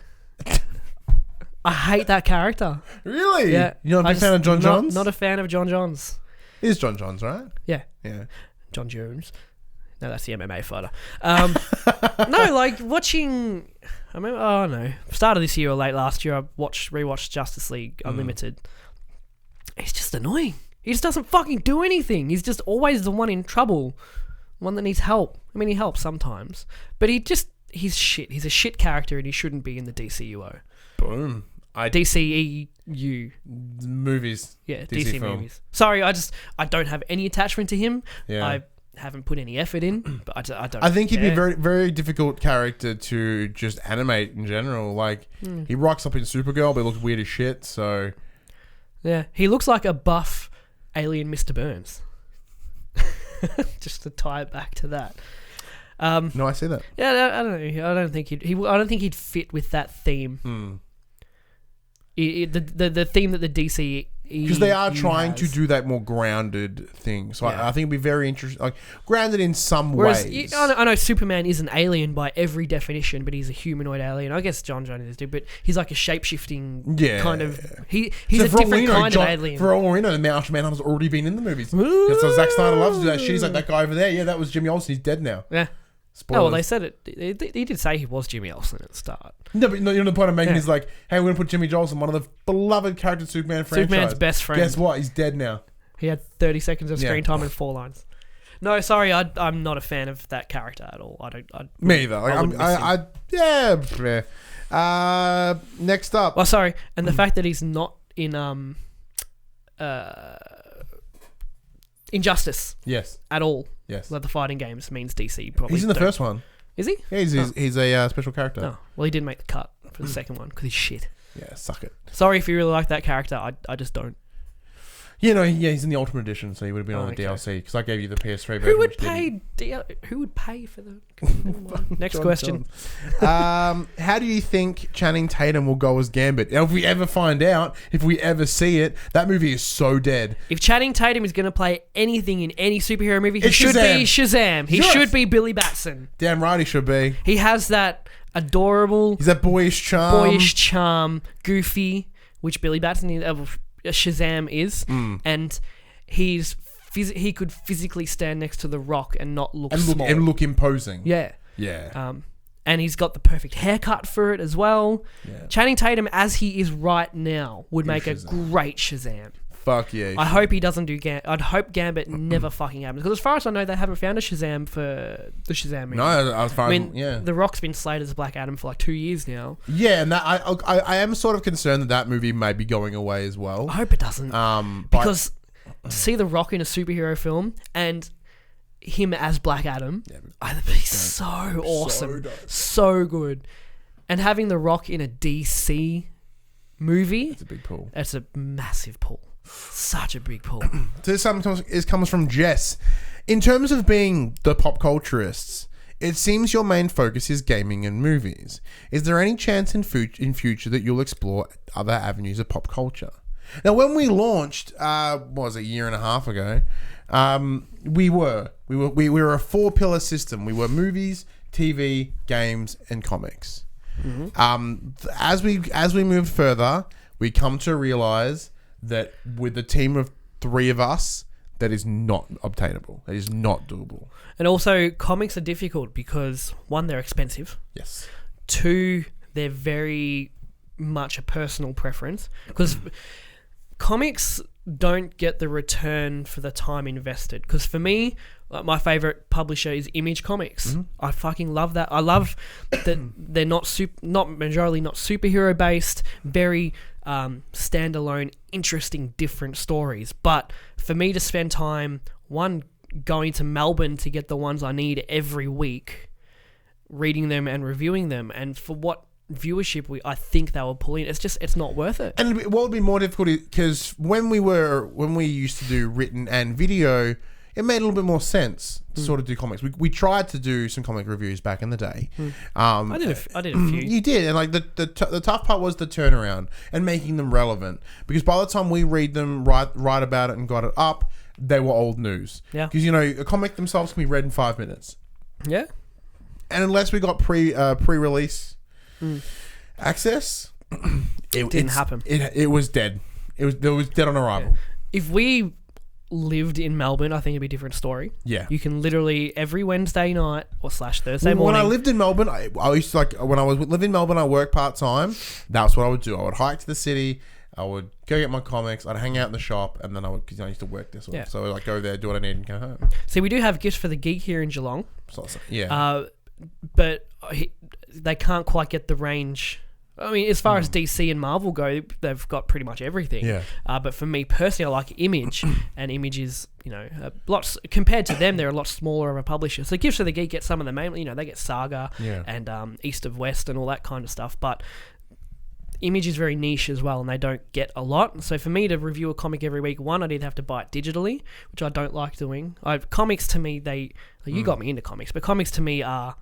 I hate that character. Really? Yeah. You're not a big fan of John Johns? Not a fan of John Johns. It is John Johns, right? Yeah. Yeah. John Jones. No, that's the MMA fighter. No, like watching. I remember. Oh no, start of this year or late last year, I rewatched Justice League Unlimited. He's just annoying. He just doesn't fucking do anything. He's just always the one in trouble, one that needs help. I mean, he helps sometimes, but he's shit. He's a shit character, and he shouldn't be in the DCUO. Boom. DCEU movies. Yeah, DC DC film. movies. Sorry, I don't have any attachment to him. Yeah. I haven't put any effort in, but I don't. I think he'd be a care. very, very difficult character to just animate in general. Like, he rocks up in Supergirl, but he looks weird as shit, so... Yeah, he looks like a buff alien Mr. Burns. Just to tie it back to that. No, I see that. Yeah, I don't know. I don't think he'd fit with that theme. The theme that the DC because they are trying to do that more grounded thing, so I think it'd be very interesting, like grounded in some ways. I know Superman is an alien by every definition, but he's a humanoid alien. I guess John Jones is too, but he's like a shape-shifting kind of. He's so a different kind of alien. For all we know, the Martian Manhunter's already been in the movies. So Zack Snyder loves to do that shit. He's like, that guy over there. Yeah, that was Jimmy Olsen. He's dead now. Yeah. Spoilers. Oh, well, they said it. He did say he was Jimmy Olsen at the start. No, but the point I'm making is like, hey, we're going to put Jimmy Olsen, one of the beloved characters of Superman franchise. Superman's best friend. Guess what? He's dead now. He had 30 seconds of screen time and 4 lines. No, sorry, I'm not a fan of that character at all. Me either. Like, next up. Well, sorry, and the fact that he's not in Injustice. Yes. At all. Yes. Like the fighting games means DC probably. He's in the first one. Is he? Yeah, he's a special character. No. Well, he didn't make the cut for the second one because he's shit. Yeah, suck it. Sorry if you really like that character. I just don't. You know, yeah, he's in the Ultimate Edition, so he would have been on the DLC because I gave you the PS3 version. Who would pay for the? Next question. How do you think Channing Tatum will go as Gambit? Now, if we ever find out, if we ever see it, that movie is so dead. If Channing Tatum is going to play anything in any superhero movie, he should be Shazam. He should be Billy Batson. Damn right he should be. He has that adorable... He's that boyish charm. Goofy, which Billy Batson is... Shazam is, and he could physically stand next to The Rock and not look small. And look imposing. Yeah. Yeah. And he's got the perfect haircut for it as well. Yeah. Channing Tatum, as he is right now, would make a great Shazam. Fuck yeah. I hope he doesn't do I'd hope Gambit never fucking happens. Because as far as I know, they haven't found a Shazam for the Shazam movie. No, as far as... The Rock's been slated as Black Adam for like 2 years now. Yeah, and that I am sort of concerned that movie may be going away as well. I hope it doesn't. Because to see The Rock in a superhero film and him as Black Adam, that'd be so awesome. So good. And having The Rock in a DC movie... It's a big pull. That's a massive pull. Such a big pull. This comes from Jess. In terms of being the pop culturists, it seems your main focus is gaming and movies. Is there any chance in future that you'll explore other avenues of pop culture? Now, when we launched, what was it, a year and a half ago, we were a 4-pillar system. We were movies, TV, games, and comics. Mm-hmm. As we moved further, we come to realize that with a team of 3 of us, that is not obtainable. That is not doable. And also, comics are difficult because 1, they're expensive. Yes. 2, they're very much a personal preference. Because comics don't get the return for the time invested. Because for me, my favorite publisher is Image Comics. Mm-hmm. I fucking love that. I love that they're not majorly not superhero based, very standalone, interesting, different stories. But for me to spend time, 1, going to Melbourne to get the ones I need every week, reading them and reviewing them, and for what viewership I think they will pull in, it's not worth it. And what would be more difficult because when we used to do written and video, it made a little bit more sense to sort of do comics. We tried to do some comic reviews back in the day. I did a few. You did, and like the tough part was the turnaround and making them relevant. Because by the time we read them, write about it, and got it up, they were old news. Yeah. Because a comic themselves can be read in 5 minutes. Yeah. And unless we got pre-release access, it didn't happen. It was dead. It was dead on arrival. Yeah. If we lived in Melbourne, I think it'd be a different story. Yeah. You can literally every Wednesday night or / Thursday morning. When I lived in Melbourne, I used to when I was living in Melbourne, I worked part-time. That's what I would do. I would hike to the city. I would go get my comics. I'd hang out in the shop, and then because I used to work this way. So I'd go there, do what I need, and go home. See, we do have Gifts for the Geek here in Geelong. Yeah. But they can't quite get the range. I mean, as far as DC and Marvel go, they've got pretty much everything. Yeah. But for me personally, I like Image, and Image is, lots compared to them, they're a lot smaller of a publisher. So Gifts of the Geek get some of the main, they get Saga and East of West and all that kind of stuff. But Image is very niche as well, and they don't get a lot. So for me to review a comic every week, one, I'd either have to buy it digitally, which I don't like doing. Comics to me, you got me into comics, but comics to me are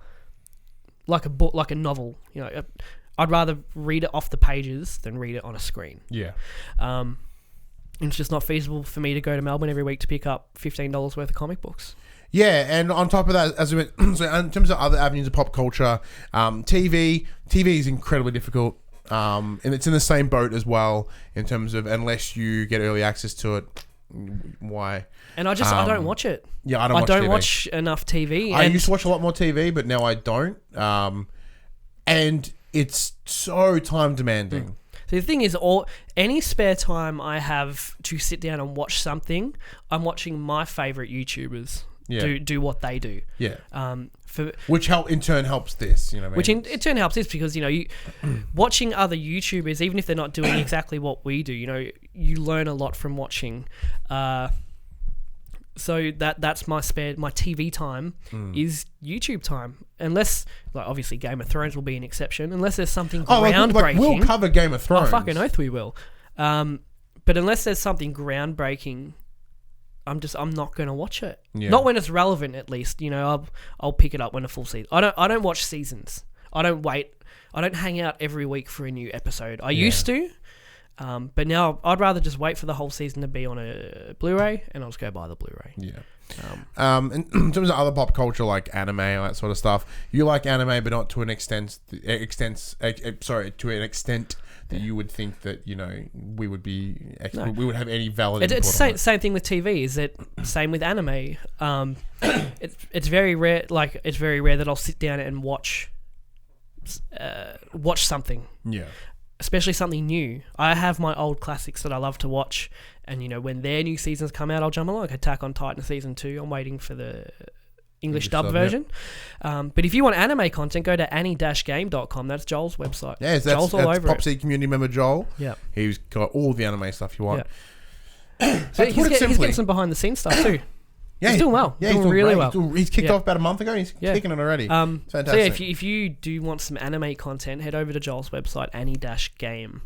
like a book, like a novel. I'd rather read it off the pages than read it on a screen. Yeah. It's just not feasible for me to go to Melbourne every week to pick up $15 worth of comic books. Yeah, and on top of that, as we went, so in terms of other avenues of pop culture, TV is incredibly difficult. And it's in the same boat as well in terms of unless you get early access to it, why? And I don't watch it. Yeah, I don't watch enough TV. I used to watch a lot more TV, but now I don't. And it's so time demanding. So the thing is, any spare time I have to sit down and watch something, I'm watching my favorite YouTubers do what they do. Yeah. Which in turn helps this, Which in turn helps this because, you watching other YouTubers, even if they're not doing exactly what we do, you learn a lot from watching. So that's my TV time is YouTube time. Unless, obviously Game of Thrones will be an exception. Unless there's something groundbreaking. We'll cover Game of Thrones. I fucking oath we will. But unless there's something groundbreaking, I'm not going to watch it. Yeah. Not when it's relevant, at least. I'll pick it up when a full season. I don't watch seasons. I don't wait. I don't hang out every week for a new episode. I used to. But now I'd rather just wait for the whole season to be on a Blu-ray, and I'll just go buy the Blu-ray. Yeah. In terms of other pop culture like anime and that sort of stuff, you like anime, but not to an extent. To an extent that you would think that we would be. We would have any valid. It's same thing with TV. Is it same with anime? It's very rare. It's very rare that I'll sit down and watch something. Yeah. Especially something new. I have my old classics that I love to watch, and when their new seasons come out, I'll jump along. Attack on Titan season 2. I'm waiting for the English dub version. But if you want anime content, go to annie-game.com. That's Joel's website. Yeah, that's all over PopC community member Joel. Yeah, he's got all the anime stuff you want. Yeah. So he's getting some behind the scenes stuff too. Yeah, he's doing well. Yeah, he's doing really well. He's kicked off about a month ago. And he's kicking it already. Fantastic. So yeah, if you do want some anime content, head over to Joel's website, Annie-Game.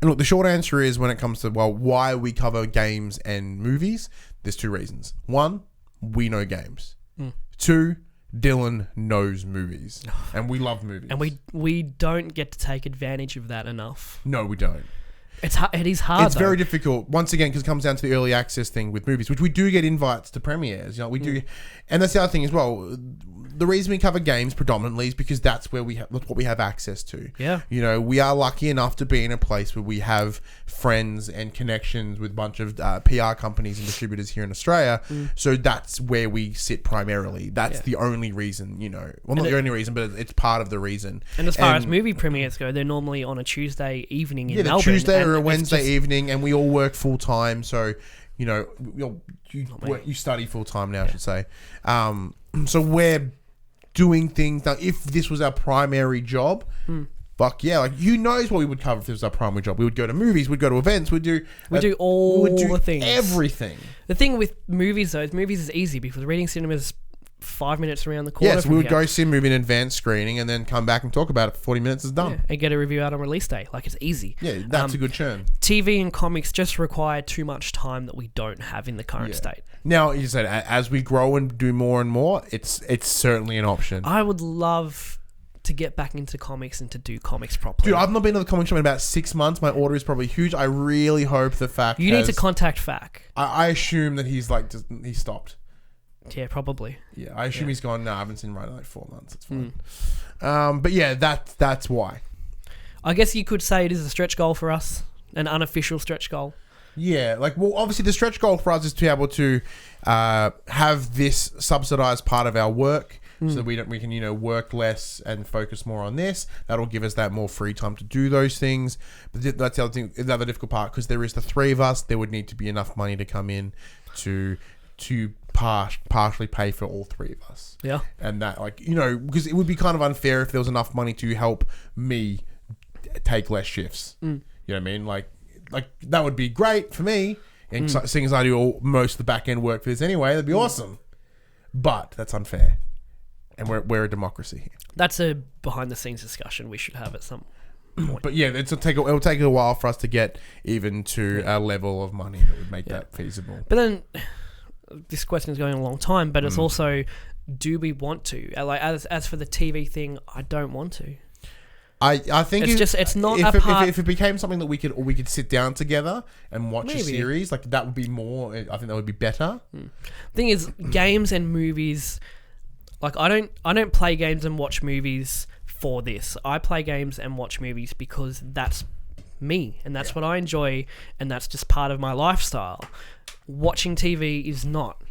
And look, the short answer is when it comes to why we cover games and movies, there's 2 reasons. 1, we know games. 2, Dylan knows movies, and we love movies. And we don't get to take advantage of that enough. No, we don't. It is hard. It's very difficult once again because it comes down to the early access thing with movies, which we do get invites to premieres. We do, and that's the other thing as well. The reason we cover games predominantly is because that's where that's what we have access to. Yeah. We are lucky enough to be in a place where we have friends and connections with a bunch of PR companies and distributors here in Australia. So that's where we sit primarily. That's the only reason, Well, not the only reason, but it's part of the reason. And as far as movie premieres go, they're normally on a Tuesday evening in Melbourne. Tuesday or a Wednesday evening, and we all work full time. So, you study full time now, I should say. So we're doing things. Now, if this was our primary job, fuck yeah, who knows what we would cover if this was our primary job? We would go to movies, we'd go to events, we do all the things, everything. The thing with movies though, movies is easy because reading cinema is 5 minutes around the corner. Yes, we would go see a movie in advanced screening and then come back and talk about it for 40 minutes. It's done. And get a review out on release day. It's easy. Yeah, that's a good churn. TV and comics just require too much time that we don't have in the current state. Now, you said as we grow and do more and more, it's certainly an option. I would love to get back into comics and to do comics properly. Dude, I've not been to the comic shop in about 6 months. My order is probably huge. I really hope the Fac You need to contact Fac. I assume that he's he stopped. Yeah, probably. Yeah, I assume he's gone. No, I haven't seen him in 4 months. It's fine. But yeah, that's why. I guess you could say it is a stretch goal for us, an unofficial stretch goal. Yeah, like, well, obviously the stretch goal for us is to be able to have this subsidized part of our work, so that we can work less and focus more on this. That'll give us that more free time to do those things. But that's the other thing, the other difficult part, because there is the three of us. There would need to be enough money to come in to partially pay for all three of us. Yeah, and that, like, because it would be kind of unfair if there was enough money to help me take less shifts. You know what I mean? Like that would be great for me, and seeing as I do most of the back end work for this anyway, that'd be awesome. But that's unfair, and we're a democracy here. That's a behind the scenes discussion we should have at some point. But yeah, it'll take a while for us to get even to a level of money that would make that feasible. But then this question is going a long time, but it's also, do we want to? Like, as for the TV thing, I don't want to. I think it's not if it became something that we could sit down together and watch a series, like, that would be more. I think that would be better. Thing is, games and movies, like, I don't play games and watch movies for this. I play games and watch movies because that's me, and that's what I enjoy, and that's just part of my lifestyle. Watching TV is not.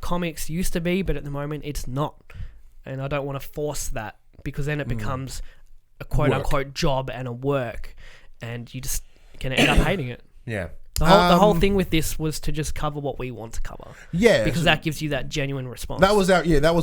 Comics used to be, but at the moment it's not, and I don't want to force that, because then it becomes a quote-unquote job and a work, and you just can end up hating it. Yeah. The whole thing with this was to just cover what we want to cover. Yeah. Because that gives you that genuine response. That was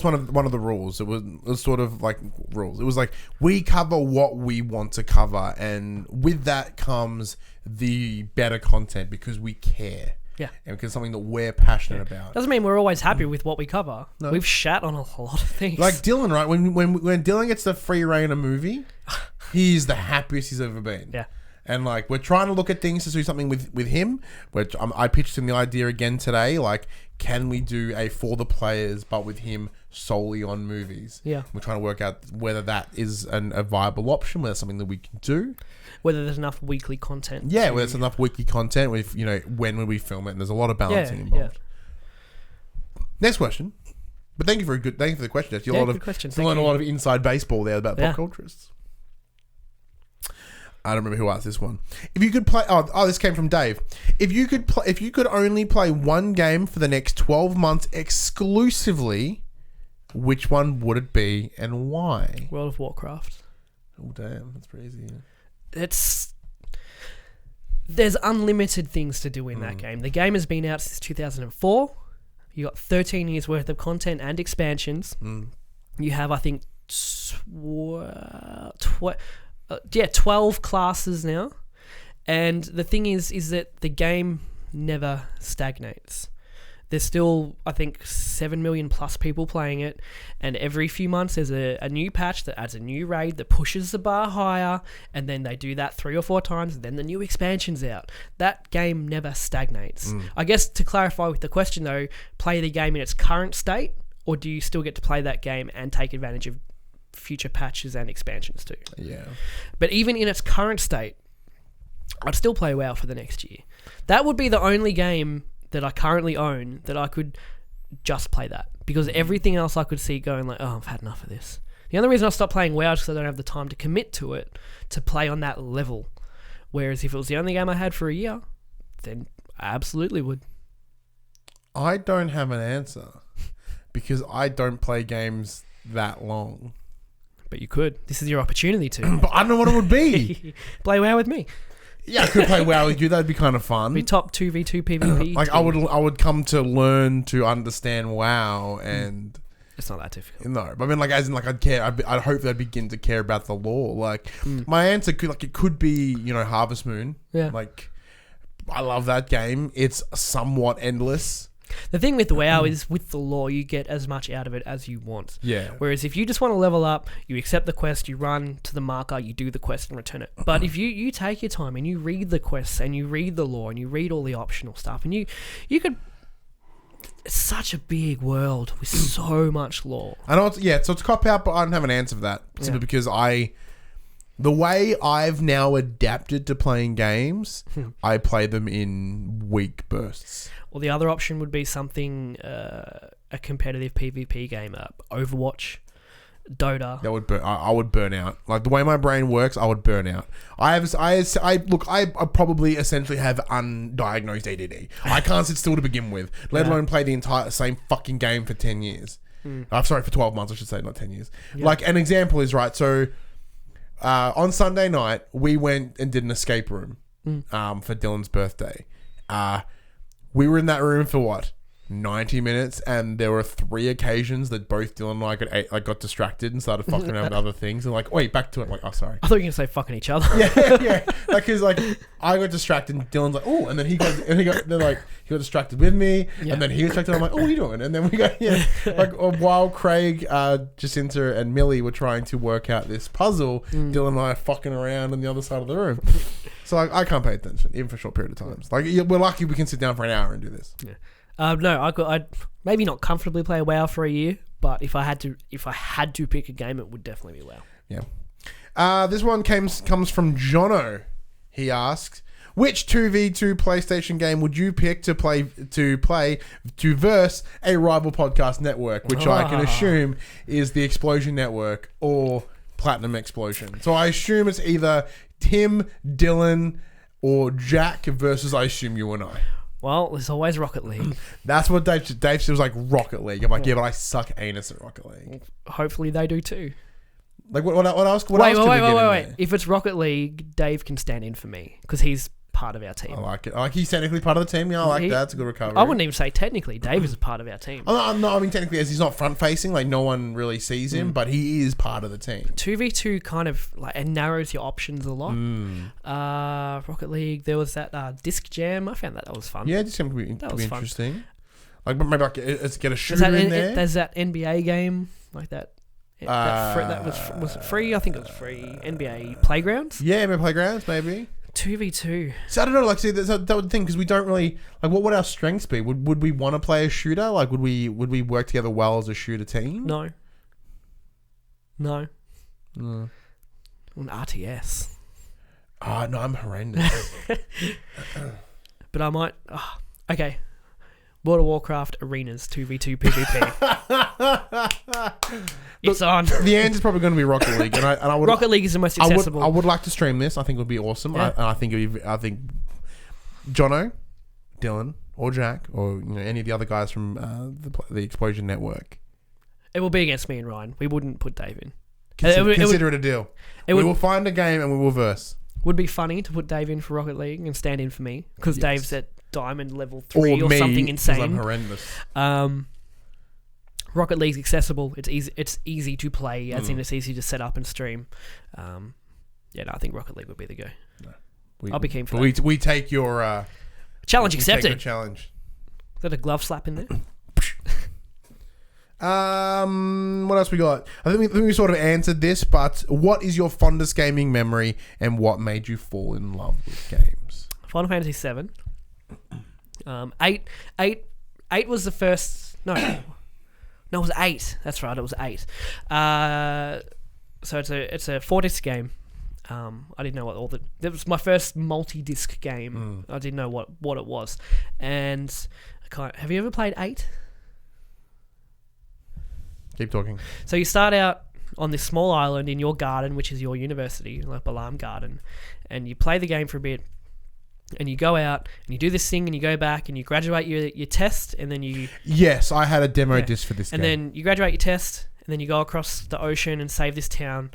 one of the rules. It was sort of like rules. It was like, we cover what we want to cover, and with that comes the better content because we care. Yeah. And because it's something that we're passionate about. Doesn't mean we're always happy with what we cover. No. We've shat on a lot of things. Like Dylan, right? When Dylan gets the free reign of movie, he's the happiest he's ever been. Yeah. And, like, we're trying to look at things to do something with him. Which I pitched him the idea again today. Like, can we do a For the Players, but with him solely on movies? Yeah. We're trying to work out whether that is a viable option, whether it's something that we can do. Whether there's enough weekly content. Yeah, whether there's enough weekly content. With when would we film it? And there's a lot of balancing involved. Yeah. Next question. But thank you for the question. That's good question. A lot of inside baseball there about pop culturists. I don't remember who asked this one. If you could play, this came from Dave. If you could only play one game for the next 12 months exclusively, which one would it be and why? World of Warcraft. Oh damn, that's pretty easy. There's unlimited things to do in that game. The game has been out since 2004. You got 13 years worth of content and expansions. You have, I think, 12 classes now. And the thing is that the game never stagnates. There's still, I think, 7 million plus people playing it, and every few months there's a new patch that adds a new raid that pushes the bar higher, and then they do that 3 or 4 times, and then the new expansion's out. That game never stagnates. I guess to clarify with the question though, play the game in its current state, or do you still get to play that game and take advantage of future patches and expansions too? Yeah. But even in its current state, I'd still play WoW for the next year. That would be the only game that I currently own that I could just play that, because everything else I could see going like, oh, I've had enough of this. The only reason I stopped playing WoW is because I don't have the time to commit to it to play on that level. Whereas if it was the only game I had for a year, then I absolutely would. I don't have an answer because I don't play games that long. But you could. This is your opportunity to. But I don't know what it would be. Play WoW with me. Yeah, I could play WoW with you. That'd be kind of fun. Be top 2v2 PvP. Like, I would come to learn to understand WoW, and it's not that difficult. No, but I mean, like, as in, like, I'd care. I'd hope that I'd begin to care about the lore. Like, my answer could be, Harvest Moon. Yeah. Like, I love that game. It's somewhat endless. The thing with WoW is, with the lore, you get as much out of it as you want. Yeah. Whereas if you just want to level up, you accept the quest, you run to the marker, you do the quest and return it. But if you take your time and you read the quests and you read the lore and you read all the optional stuff, and you could... It's such a big world with so much lore. I know so it's a cop-out, but I don't have an answer for that. Simply because the way I've now adapted to playing games, I play them in week bursts. Well, the other option would be something, a competitive PvP game, Overwatch. Dota. That would burn. I would burn out. Like the way my brain works, I would burn out. I probably essentially have undiagnosed ADD. I can't sit still to begin with, let alone play the entire same fucking game for 10 years. I'm sorry, for 12 months, I should say, not 10 years. Yeah. Like an example is right. So on Sunday night, we went and did an escape room for Dylan's birthday. We were in that room for what? 90 minutes, and there were 3 occasions that both Dylan and I got distracted and started fucking around with other things. And like, wait, back to it. Like, oh, sorry. I thought you were gonna say fucking each other. Yeah. Like, cause like I got distracted, and Dylan's like, oh, and then he got distracted with me, and then he got distracted. I'm like, oh, what are you doing? And then we got while Craig, Jacinta, and Millie were trying to work out this puzzle, Dylan and I are fucking around on the other side of the room. So I can't pay attention even for a short period of times. Like we're lucky we can sit down for an hour and do this. Yeah. No, I'd maybe not comfortably play WoW for a year, but if I had to pick a game, it would definitely be WoW. Yeah. This one comes from Jono. He asks, which 2v2 PlayStation game would you pick to verse a rival podcast network, which I can assume is the Explosion Network or Platinum Explosion. So I assume it's either Tim, Dylan, or Jack versus, I assume, you and I. Well, there's always Rocket League. That's what Dave said, was like Rocket League. I'm like, yeah, but I suck anus at Rocket League. Hopefully they do too. Like, what else? Wait. If it's Rocket League, Dave can stand in for me because he's part of our team. I like it. I like he's technically part of the team. Yeah, I like that. It's a good recovery. I wouldn't even say technically. Dave is a part of our team. No, I mean technically, as he's not front facing, like no one really sees him, but he is part of the team. 2v2 kind of like it narrows your options a lot. Rocket League. There was that Disc Jam. I found that was fun. Yeah, Disc Jam could be interesting. Like maybe let's get a shooter in there. There's that NBA game like that. That was it free? I think it was free. NBA Playgrounds. Yeah, NBA Playgrounds maybe. 2v2. So I don't know. Like, see, that would the thing because we don't really like. What would our strengths be? Would we want to play a shooter? Like, would we work together well as a shooter team? No. An RTS. Oh no, I'm horrendous. But I might. Okay. World of Warcraft Arenas 2v2 PvP. It's on. The answer is probably going to be Rocket League, and I would. Rocket League is the most accessible. I would like to stream this. I think it would be awesome. Yeah. I think Jono, Dylan, or Jack, or any of the other guys from the Explosion Network. It will be against me and Ryan. We wouldn't put Dave in. Consider it a deal. We will find a game and we will verse. Would be funny to put Dave in for Rocket League and stand in for me because Dave's at Diamond level 3 or something insane. I'm horrendous. Rocket League's accessible. It's easy to play, as in it's easy to set up and stream. I think Rocket League would be the go. No, I'll be keen for that. We take your challenge accepted. Take your challenge. Is that a glove slap in there? What else we got? I think we sort of answered this, but what is your fondest gaming memory and what made you fall in love with games? Final Fantasy 7. 8 was the first. No, it was 8. That's right, it was 8. So it's a 4-disc game. I didn't know what that was my first multi-disc game. I didn't know what it was. And have you ever played 8? Keep talking. So you start out on this small island in your garden, which is your university, like Balam Garden, and you play the game for a bit. And you go out and you do this thing and you go back and you graduate your test and then you... Yes, I had a demo disc for this game. And then you graduate your test and then you go across the ocean and save this town.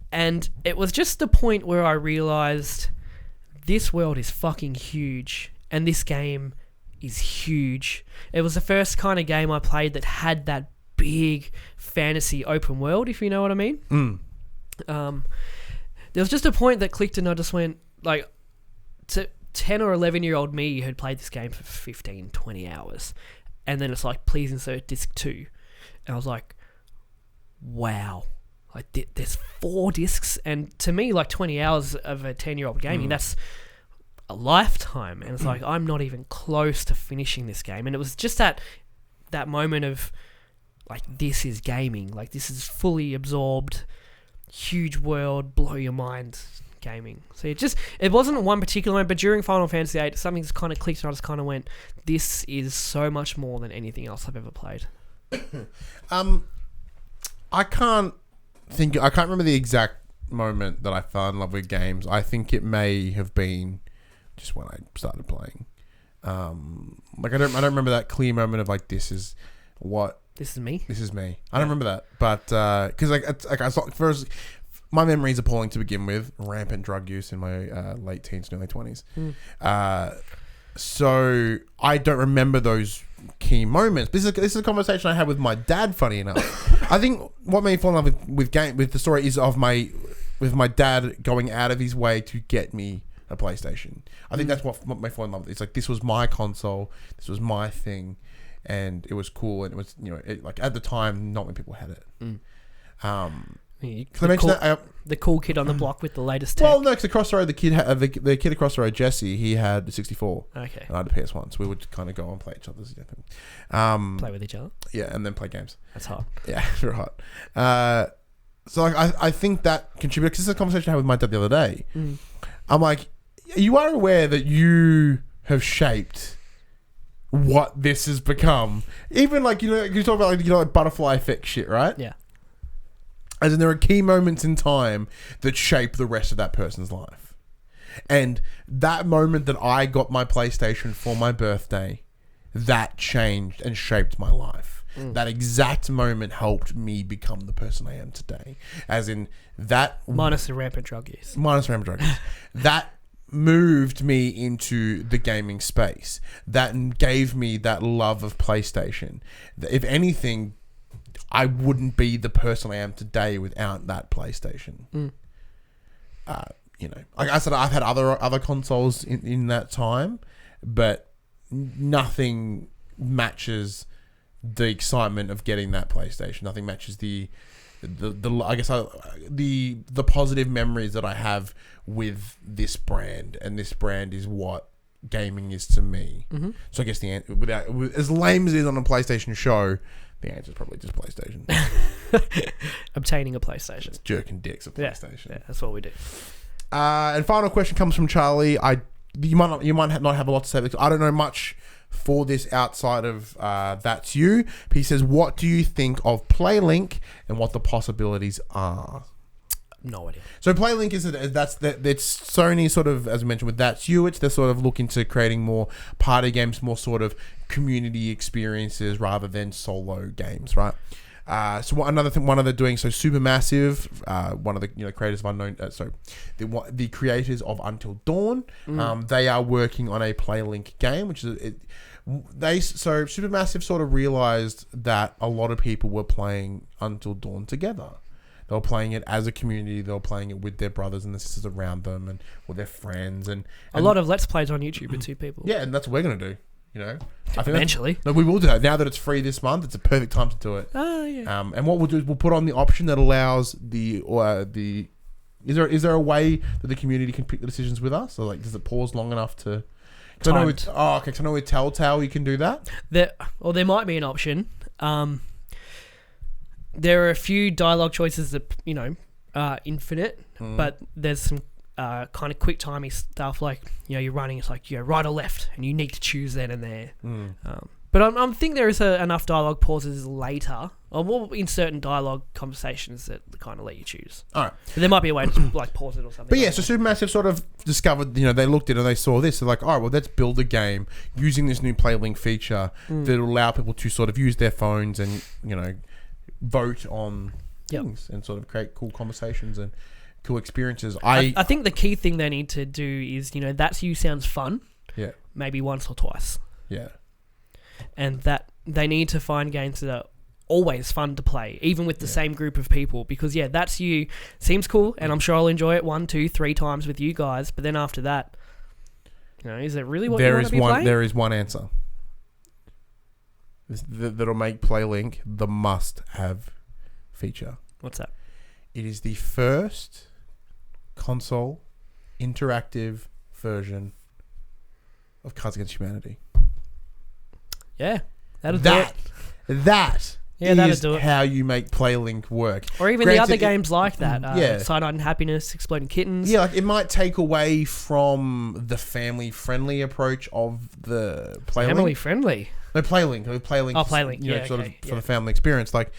And it was just the point where I realised this world is fucking huge and this game is huge. It was the first kind of game I played that had that big fantasy open world, if you know what I mean. There was just a point that clicked and I just went, like... to 10 or 11-year-old me who had played this game for 15, 20 hours. And then it's like, please insert disc 2. And I was like, wow. Like, there's 4 discs. And to me, like 20 hours of a 10-year-old gaming, that's a lifetime. And it's like, I'm not even close to finishing this game. And it was just that moment of, like, this is gaming. Like, this is fully absorbed, huge world, blow your mind gaming. So it wasn't one particular moment, but during Final Fantasy VIII, something just kind of clicked and I just kind of went, this is so much more than anything else I've ever played. I can't think I can't remember the exact moment that I fell in love with games. I think it may have been just when I started playing. Like I don't remember that clear moment of like this is me. I don't remember that, but because like I saw first. My memory is appalling to begin with. Rampant drug use in my late teens, early 20s. So I don't remember those key moments. This is a conversation I had with my dad. Funny enough, I think what made me fall in love with the story is of my dad going out of his way to get me a PlayStation. I think that's what made me fall in love with. It's like this was my console, this was my thing, and it was cool. And it was like at the time, not many people had it. The cool kid on the block with the latest tech. Well, no, because across the road, the kid across the road, Jesse, he had a 64. Okay. And I had a PS1, so we would kind of go and play each other's. Play with each other? Yeah, and then play games. That's hot. Yeah, very hot. So like, I think that contributed, because this is a conversation I had with my dad the other day. I'm like, you are aware that you have shaped what this has become. Even like, you talk about like butterfly effect shit, right? Yeah. As in, there are key moments in time that shape the rest of that person's life. And that moment that I got my PlayStation for my birthday, that changed and shaped my life. That exact moment helped me become the person I am today. As in, that... Minus the rampant drug use. That moved me into the gaming space. That gave me that love of PlayStation. If anything... I wouldn't be the person I am today without that PlayStation. Like I said, I've had other consoles in that time, but nothing matches the excitement of getting that PlayStation. Nothing matches the positive memories that I have with this brand, and this brand is what gaming is to me. So I guess the answer, as lame as it is on a PlayStation show, the answer is probably just PlayStation. Obtaining a PlayStation. It's jerking dicks at PlayStation. Yeah, that's what we do. And final question comes from Charlie. You might not have a lot to say, because I don't know much for this outside of That's You. He says, what do you think of PlayLink and what the possibilities are? No idea. So PlayLink it's Sony sort of, as we mentioned with That's You, they're sort of looking to creating more party games, more sort of community experiences rather than solo games, right? So one of they're doing, so Supermassive, one of the creators of Unknown, the creators of Until Dawn, they are working on a PlayLink game, which is so Supermassive sort of realized that a lot of people were playing Until Dawn together. They were playing it as a community. They were playing it with their brothers and sisters around them, and with their friends, and a lot of Let's Plays on YouTube with two people. Yeah, and that's what we're gonna do. I think eventually. No, we will do that. Now that it's free this month, it's a perfect time to do it. Oh yeah. And what we'll do is we'll put on the option that allows the. Is there a way that the community can pick the decisions with us? Or like, does it pause long enough to? I know with Telltale you can do that. There might be an option. There are a few dialogue choices that are infinite, but there's some kind of quick timey stuff like you're running. It's like right or left, and you need to choose then and there. But I think there is enough dialogue pauses later, or in certain dialogue conversations that kind of let you choose. All right, but there might be a way to like pause it or something. But yeah, so Supermassive sort of discovered, they looked at it and they saw this. They're like, all right, well, let's build a game using this new PlayLink feature that will allow people to sort of use their phones and vote on things and sort of create cool conversations and cool experiences. I think the key thing they need to do is, That's You sounds fun. Yeah. Maybe once or twice. Yeah. And that they need to find games that are always fun to play, even with the same group of people. Because, That's You seems cool, and I'm sure I'll enjoy it 1, 2, 3 times with you guys. But then after that, is it really what you want to be playing? There is one answer. That'll make PlayLink the must-have feature. What's that? It is the first console interactive version of Cards Against Humanity. Yeah, that'll do it. That that'll is do it. how you make PlayLink work. Or even the other games like that. Cyanide and Happiness, Exploding Kittens. Yeah, like it might take away from the family-friendly approach of the PlayLink. Family-friendly? No, PlayLink. PlayLink. Oh, PlayLink. For the family experience. Like,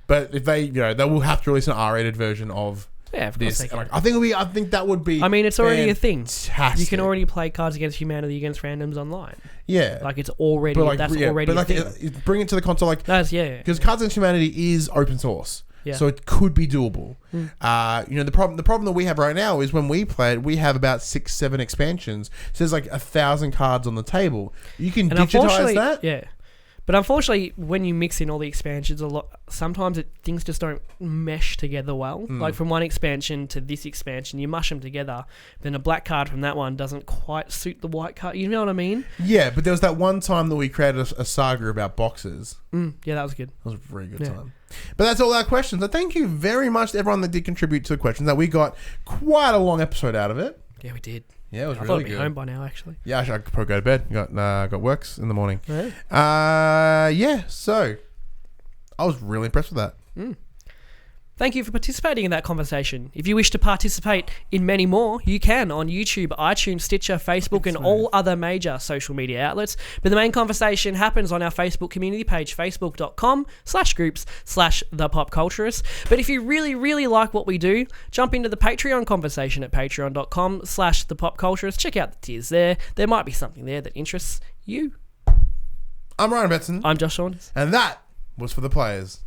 But if they, they will have to release an R-rated version of of this. course they can. I think that would be. I mean, it's already a thing. Fantastic. You can already play Cards Against Humanity against randoms online. Yeah, Like it's already already a thing. Bring it to the console, because Cards Against Humanity is open source. Yeah. So it could be doable. The problem that we have right now is when we play it, we have about 6-7 expansions. So there's 1,000 cards on the table. You can digitize that. Yeah. But unfortunately, when you mix in all the expansions sometimes things just don't mesh together well. Like from one expansion to this expansion, you mush them together. Then a black card from that one doesn't quite suit the white card. You know what I mean? Yeah, but there was that one time that we created a saga about boxes. Yeah, that was good. That was a very good time. But that's all our questions. So thank you very much to everyone that did contribute to the questions. That we got quite a long episode out of it. Yeah, we did. Yeah, it was I really thought I'd good. be home by now, actually. Yeah, I could probably go to bed. Got works in the morning. Yeah. So I was really impressed with that. Thank you for participating in that conversation. If you wish to participate in many more, you can on YouTube, iTunes, Stitcher, Facebook, and all other major social media outlets. But the main conversation happens on our Facebook community page, facebook.com/groups/thepopculturist. But if you really, really like what we do, jump into the Patreon conversation at patreon.com/thepopculturist. Check out the tiers there. There might be something there that interests you. I'm Ryan Betson. I'm Josh Saunders. And that was for the players.